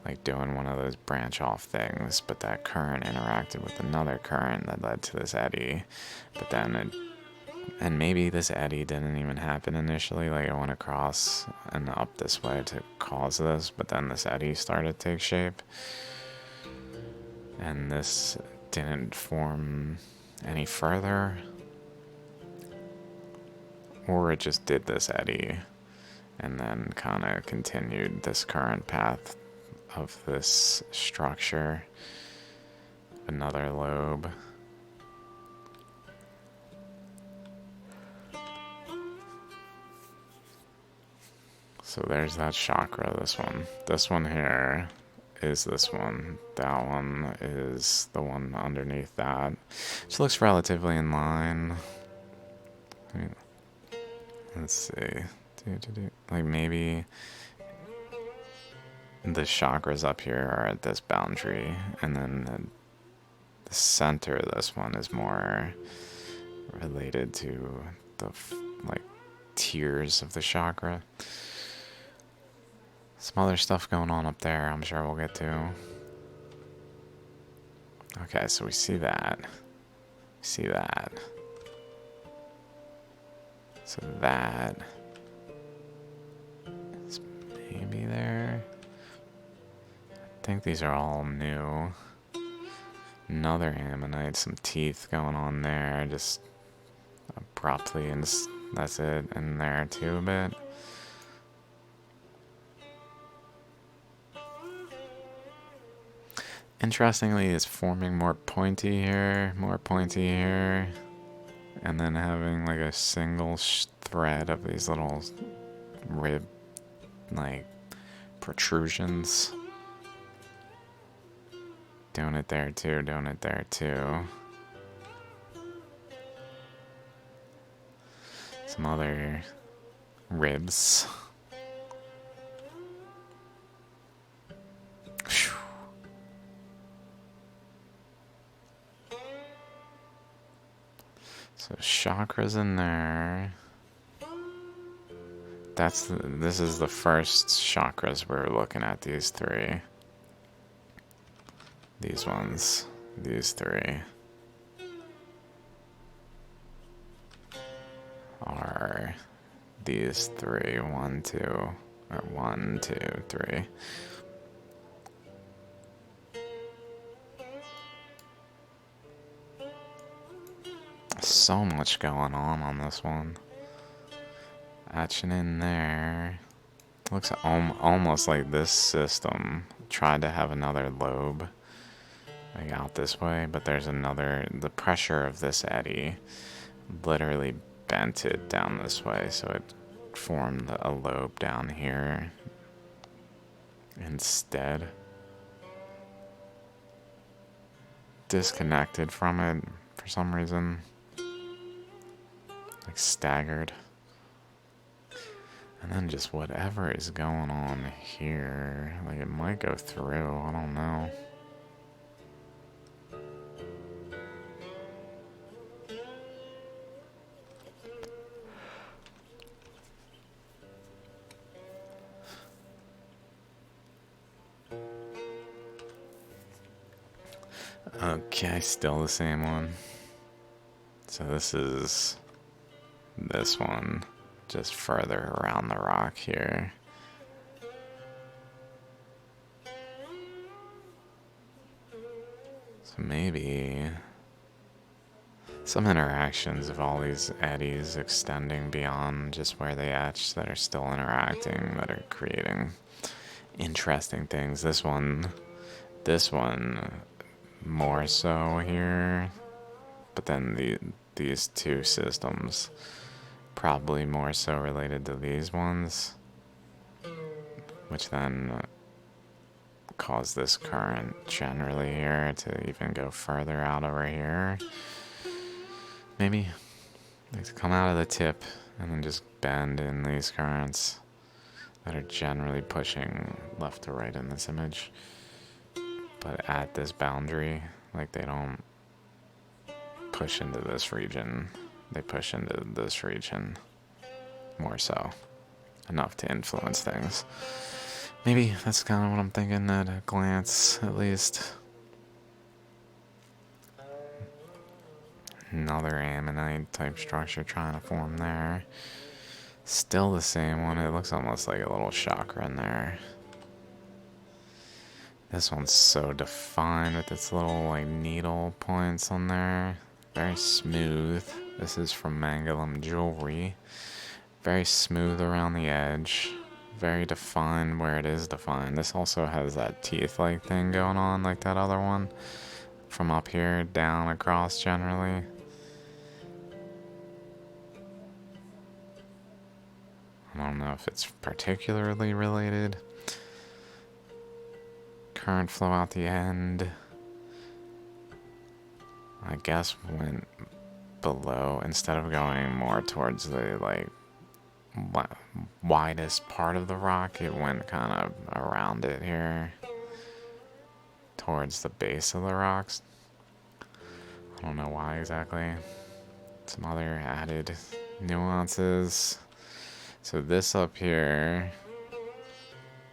Like doing one of those branch off things, but that current interacted with another current that led to this eddy. But then it, and maybe this eddy didn't even happen initially, like it went across and up this way to cause this, but then this eddy started to take shape. And this didn't form any further, or it just did this eddy and then kind of continued this current path of this structure. Another lobe. So there's that chakra, this one. This one here is this one. That one is the one underneath that. Which looks relatively in line. Let's see. Like maybe the chakras up here are at this boundary, and then the center of this one is more related to the like tiers of the chakra. Some other stuff going on up there, I'm sure we'll get to. Okay, so we see that. We see that. So that is maybe there. I think these are all new. Another ammonite, some teeth going on there, just abruptly, and that's it in there too a bit. Interestingly, it's forming more pointy here, and then having like a single thread of these little rib, like, protrusions. Doing it there too, doing it there too. Some other ribs. So chakras in there. This is the first chakras we're looking at, these three. These ones, these three are these three. 1, 2, or 1, 2, 3. So much going on this one. Action in there. Looks almost like this system tried to have another lobe like out this way, but there's another, the pressure of this eddy literally bent it down this way, so it formed a lobe down here instead. Disconnected from it for some reason. Like staggered. And then just whatever is going on here, like it might go through, I don't know. Okay, still the same one. So this is this one. just further around the rock here. So maybe some interactions of all these eddies extending beyond just where they etch that are still interacting, that are creating interesting things. This one more so here, but then these two systems probably more so related to these ones, which then cause this current generally here to even go further out over here. Maybe like to come out of the tip and then just bend in these currents that are generally pushing left to right in this image, but at this boundary, like they don't push into this region, they push into this region more so, enough to influence things. Maybe that's kind of what I'm thinking at a glance, at least. Another ammonite type structure trying to form there. Still the same one. It looks almost like a little chakra in there. This one's so defined with its little like needle points on there. Very smooth. This is from Mangulum Jewelry. Very smooth around the edge. Very defined where it is defined. This also has that teeth-like thing going on like that other one. From up here down across generally. I don't know if it's particularly related. Current flow out the end. I guess went below instead of going more towards the like widest part of the rock. It went kind of around it here towards the base of the rocks. I don't know why exactly. Some other added nuances. So this up here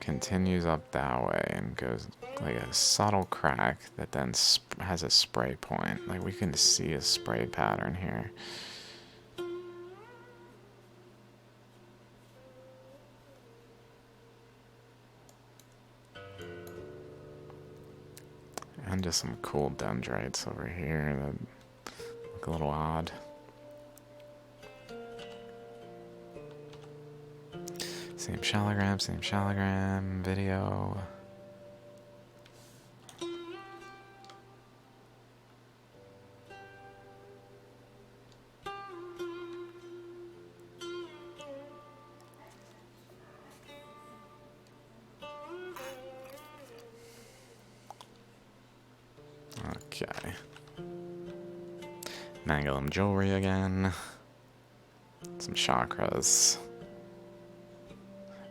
continues up that way and goes like a subtle crack that then has a spray point. Like we can see a spray pattern here. And just some cool dendrites over here that look a little odd. Same Shaligram video. Okay. Mangulum Jewelry again. Some chakras.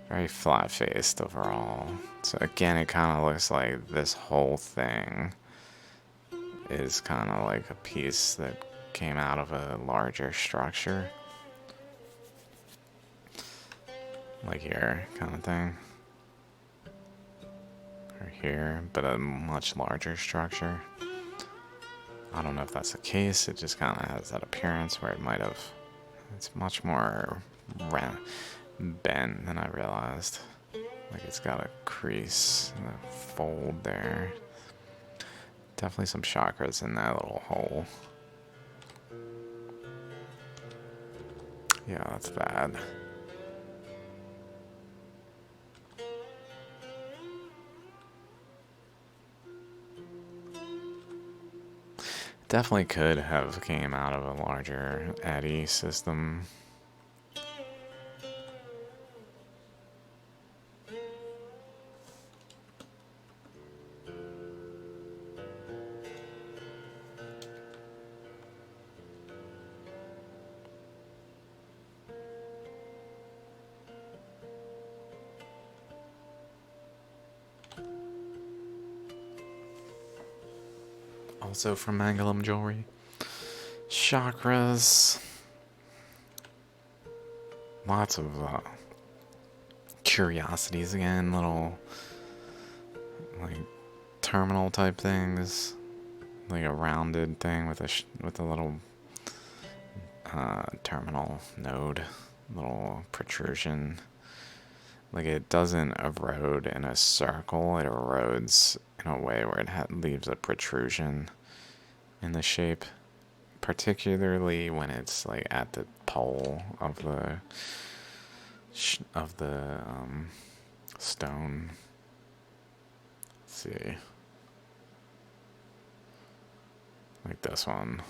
Very flat-faced overall. So again, it kind of looks like this whole thing is kind of like a piece that came out of a larger structure. Like here, kind of thing. Or here, but a much larger structure. I don't know if that's the case. It just kind of has that appearance where it might have. It's much more bent than I realized. Like it's got a crease and a fold there. Definitely some chakras in that little hole. Yeah, that's bad. Definitely could have came out of a larger eddy system. Also from Mangulum Jewelry. Chakras. Lots of curiosities again, little like terminal type things, like a rounded thing with a little terminal node little protrusion. Like, it doesn't erode in a circle, it erodes in a way where it leaves a protrusion in the shape, particularly when it's like at the pole of the stone. Let's see, like this one,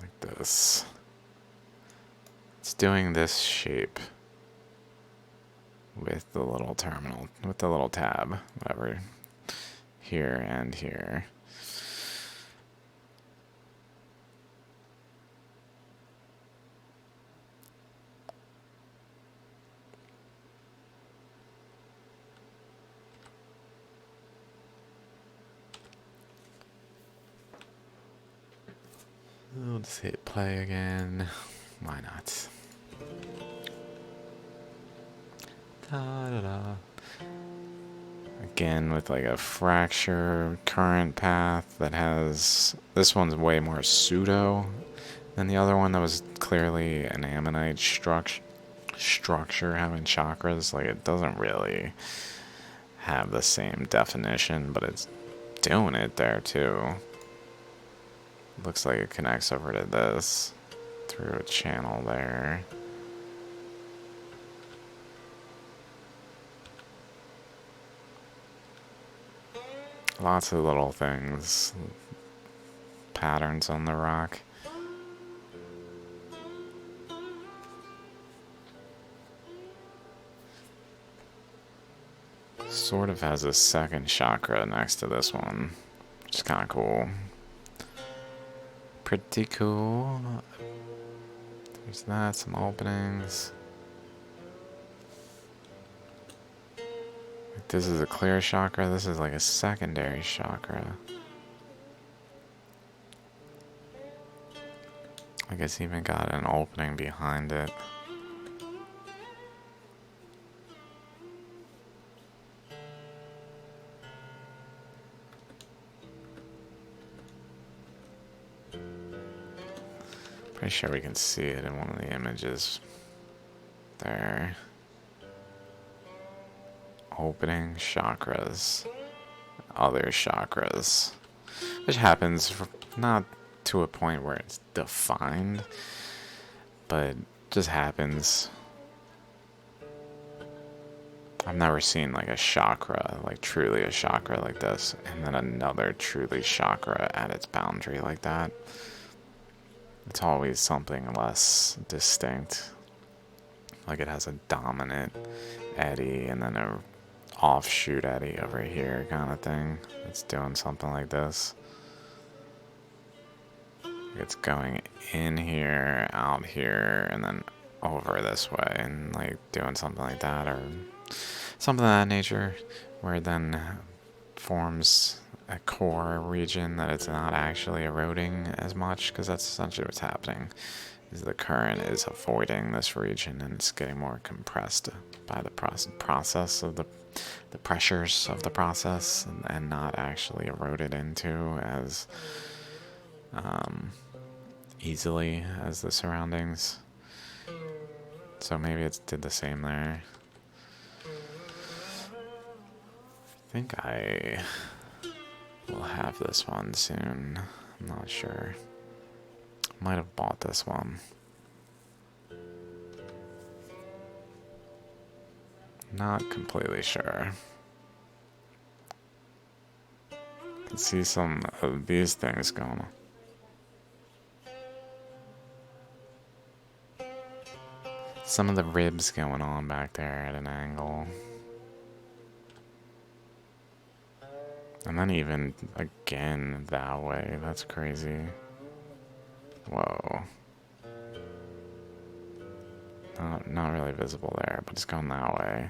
like this. It's doing this shape with the little terminal, with the little tab, whatever, here and here. We'll just hit play again. Why not? Da-da-da. Again, with like a fracture current path that has... This one's way more pseudo than the other one that was clearly an ammonite structure having chakras. Like, it doesn't really have the same definition, but it's doing it there too. Looks like it connects over to this through a channel there. Lots of little things, patterns on the rock. Sort of has a second chakra next to this one, which is kind of cool. Pretty cool. There's that, some openings. This is a clear chakra, this is like a secondary chakra. I guess even got an opening behind it. Pretty sure we can see it in one of the images. There. Opening chakras. Other chakras. Which happens, not to a point where it's defined, but just happens. I've never seen like a chakra, like truly a chakra like this, and then another truly chakra at its boundary like that. It's always something less distinct. Like it has a dominant eddy and then a offshoot eddy over here kind of thing. It's doing something like this. It's going in here, out here, and then over this way, and like doing something like that, or something of that nature, where it then forms a core region that it's not actually eroding as much, because that's essentially what's happening. Is the current is avoiding this region, and it's getting more compressed by the process of the pressures of the process, and not actually eroded into as easily as the surroundings. So maybe it's did the same there. I think I will have this one soon. I'm not sure. Might have bought this one. Not completely sure. I can see some of these things going on. Some of the ribs going on back there at an angle. And then even again that way. That's crazy. Whoa. Not really visible there, but it's going that way.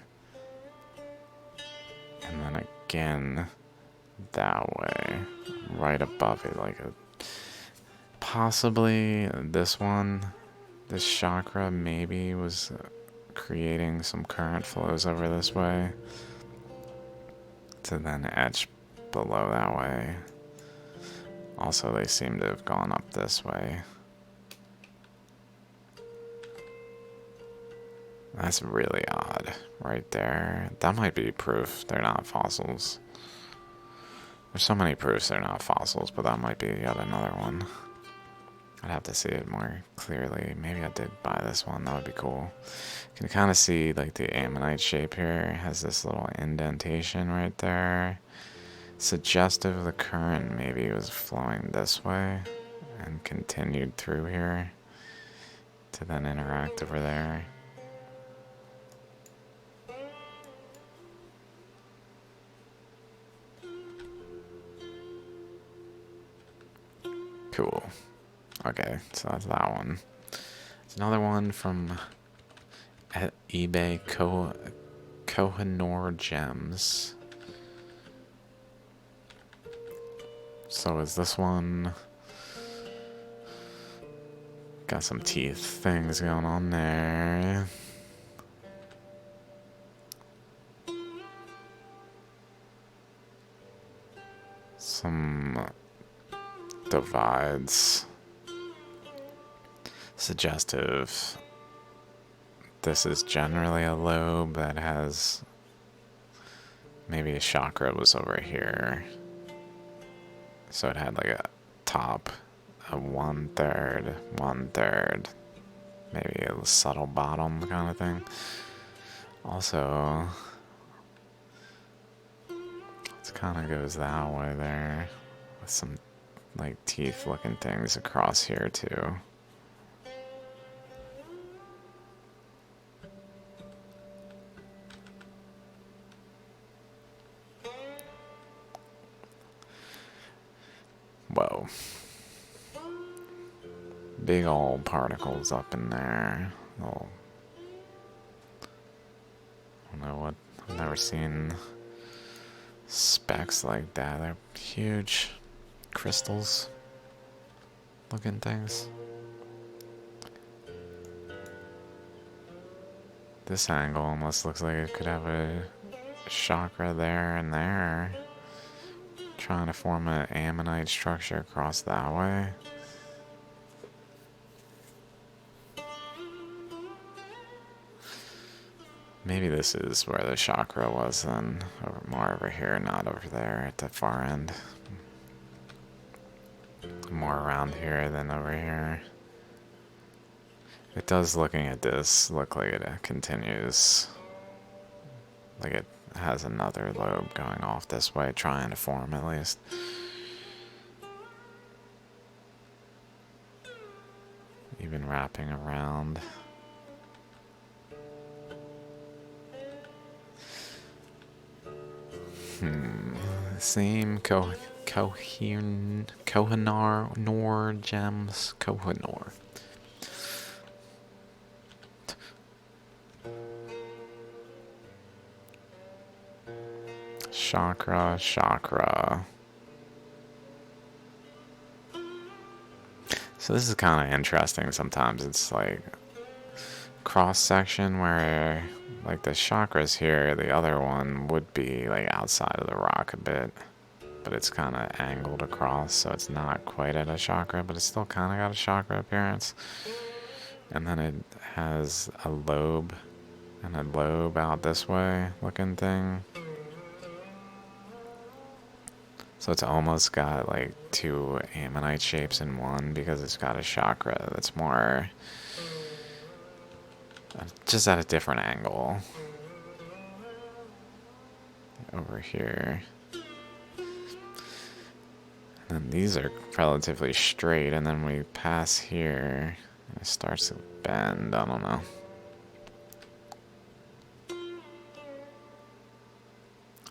And then again that way. Right above it, like a... Possibly this one. This chakra maybe was creating some current flows over this way to then etch below that way. Also, they seem to have gone up this way. That's really odd right there. That might be proof they're not fossils. There's so many proofs they're not fossils, but that might be yet another one. I'd have to see it more clearly. Maybe I did buy this one. That would be cool. You can kind of see like the ammonite shape here. It has this little indentation right there. Suggestive the current maybe was flowing this way and continued through here to then interact over there. Cool. Okay, so that's that one. It's another one from eBay, Kohinoor Gems. So is this one... Got some teeth things going on there. Some divides. Suggestive. This is generally a lobe that has maybe a chakra was over here. So it had like a top, a 1/3, maybe a subtle bottom kind of thing. Also, it kind of goes that way there with some like teeth looking things across here too. Whoa. Big old particles up in there. Oh. I don't know what. I've never seen specks like that. They're huge crystals looking things. This angle almost looks like it could have a chakra there and there. Trying to form an ammonite structure across that way. Maybe this is where the chakra was then, more over here, not over there at the far end. More around here than over here. It does, looking at this, look like it continues. Like it has another lobe going off this way, trying to form at least. Even wrapping around. Same Kohinoor Gems. Kohinoor. Chakra. So this is kind of interesting sometimes. It's like cross section where like the chakras here, the other one would be like outside of the rock a bit, but it's kind of angled across, so it's not quite at a chakra, but it's still kind of got a chakra appearance. And then it has a lobe and a lobe out this way looking thing. So it's almost got like two ammonite shapes in one because it's got a chakra that's more just at a different angle. Over here. And then these are relatively straight, and then we pass here and it starts to bend. I don't know.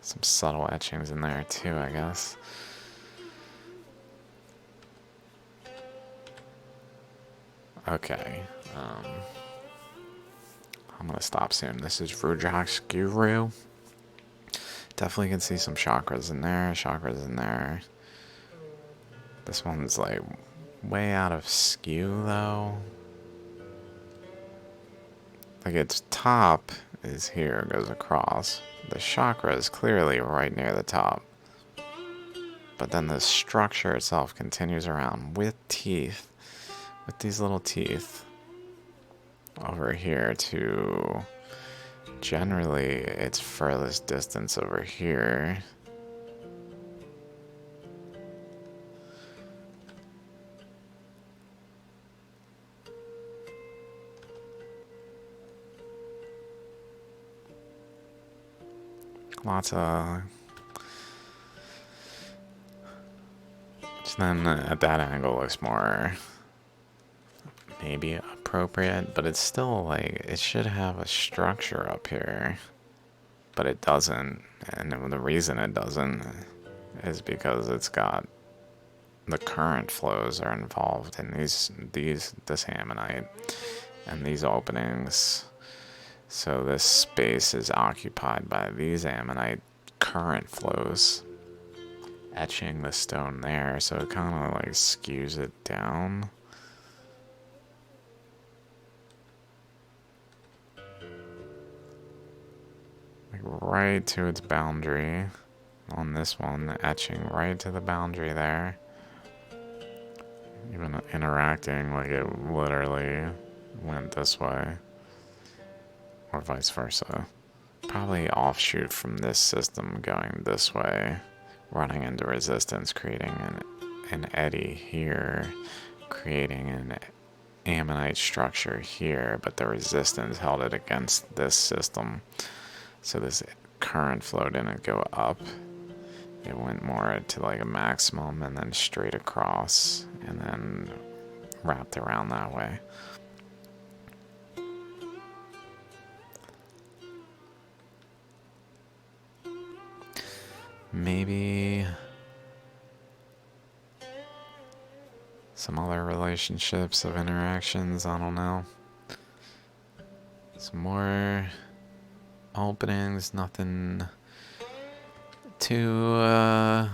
Some subtle etchings in there too, I guess. Okay. I'm gonna stop soon. This is Rujak's Guru. Definitely can see some chakras in there. This one's like way out of skew though. Like its top is here, goes across. The chakra is clearly right near the top. But then the structure itself continues around with teeth. With these little teeth. Over here to generally it's furthest distance over here. Lots of... So then at that angle looks more maybe appropriate, but it's still like, it should have a structure up here, but it doesn't. And the reason it doesn't is because it's got the current flows are involved in this ammonite and these openings. So this space is occupied by these ammonite current flows etching the stone there, so it kind of like skews it down. Like right to its boundary on this one, etching right to the boundary there. Even interacting like it literally went this way, or vice versa. Probably offshoot from this system going this way, running into resistance, creating an eddy here, creating an ammonite structure here, but the resistance held it against this system. So this current flow didn't go up. It went more to like a maximum and then straight across and then wrapped around that way. Maybe some other relationships of interactions, I don't know. Some more openings, nothing too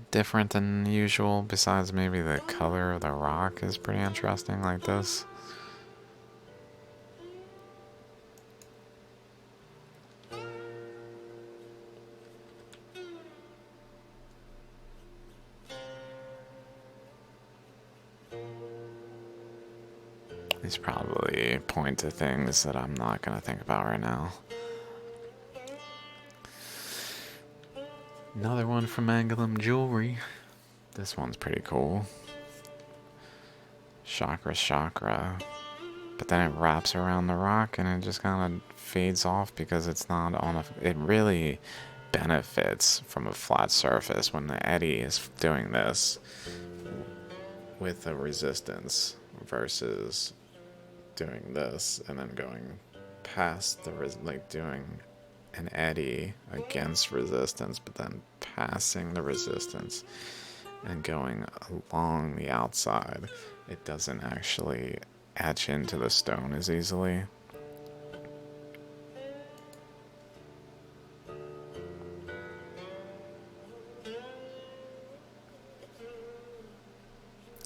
different than usual, besides maybe the color of the rock is pretty interesting like this. These probably point to things that I'm not going to think about right now. Another one from Angoulême Jewelry. This one's pretty cool. Chakra. But then it wraps around the rock and it just kind of fades off because it's not on a... It really benefits from a flat surface when the eddy is doing this with a resistance versus doing this and then going past the like doing an eddy against resistance, but then passing the resistance and going along the outside. It doesn't actually etch into the stone as easily.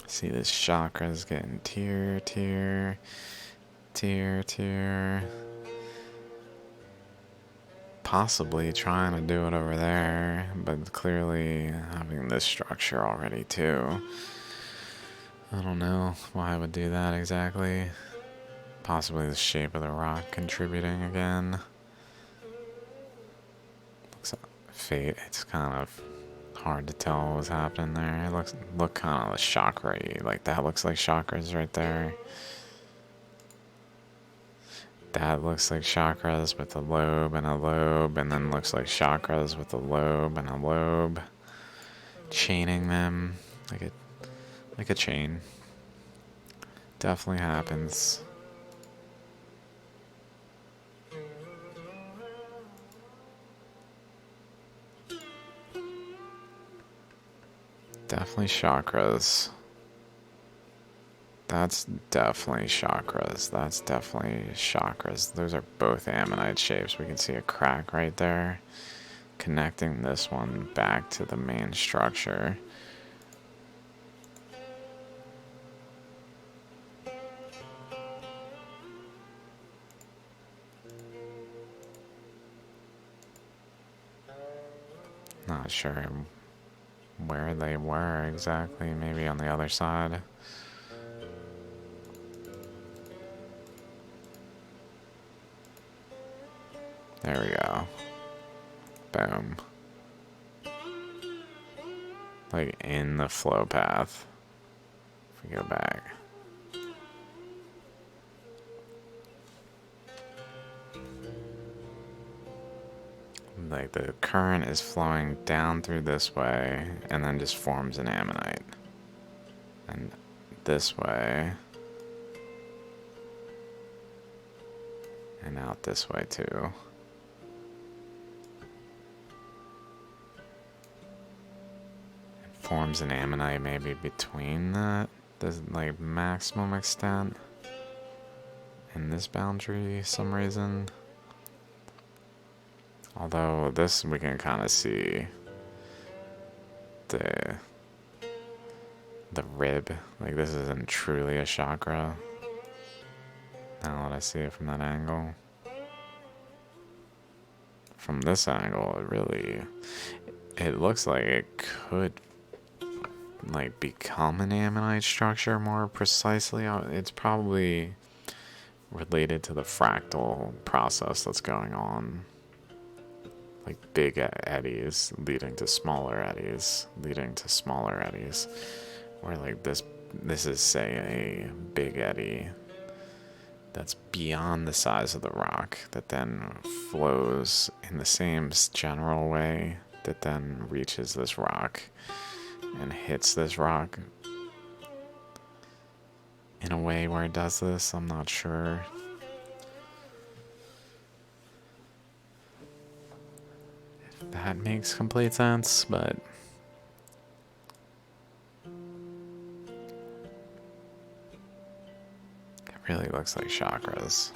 See, this chakra is getting tier. Possibly trying to do it over there, but clearly having this structure already too. I don't know why I would do that exactly. Possibly the shape of the rock contributing again. Looks like fate. It's kind of hard to tell what's happening there. It look kind of chakra-y. Like that looks like chakras right there. That looks like chakras with a lobe, and then looks like chakras with a lobe and a lobe. Chaining them like a chain. Definitely happens. Definitely chakras. That's definitely chakras. That's definitely chakras. Those are both ammonite shapes. We can see a crack right there, connecting this one back to the main structure. Not sure where they were exactly. Maybe on the other side. There we go. Boom. Like in the flow path. If we go back. Like the current is flowing down through this way and then just forms an ammonite. And this way. And out this way too. Forms an ammonite maybe between the like maximum extent in this boundary some reason. Although this we can kind of see the rib. Like this isn't truly a chakra. Now that I see it from that angle. From this angle, it looks like it could like become an ammonite structure more precisely. It's probably related to the fractal process that's going on. Like big eddies leading to smaller eddies, leading to smaller eddies. Where like this is say a big eddy that's beyond the size of the rock that then flows in the same general way that then reaches this rock and hits this rock in a way where it does this. I'm not sure. If that makes complete sense, but it really looks like chakras.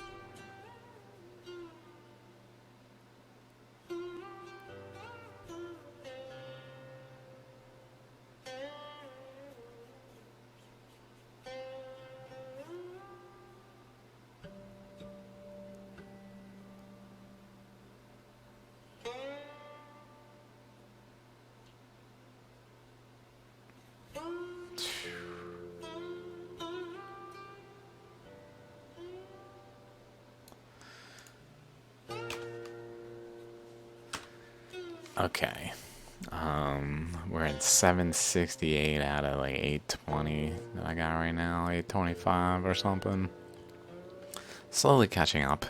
Okay. We're at 768 out of like 820 that I got right now, 825 or something. Slowly catching up.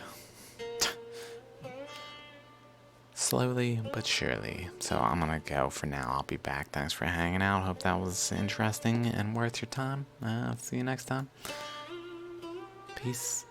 Slowly but surely. So I'm gonna go for now. I'll be back. Thanks for hanging out. Hope that was interesting and worth your time. See you next time. Peace.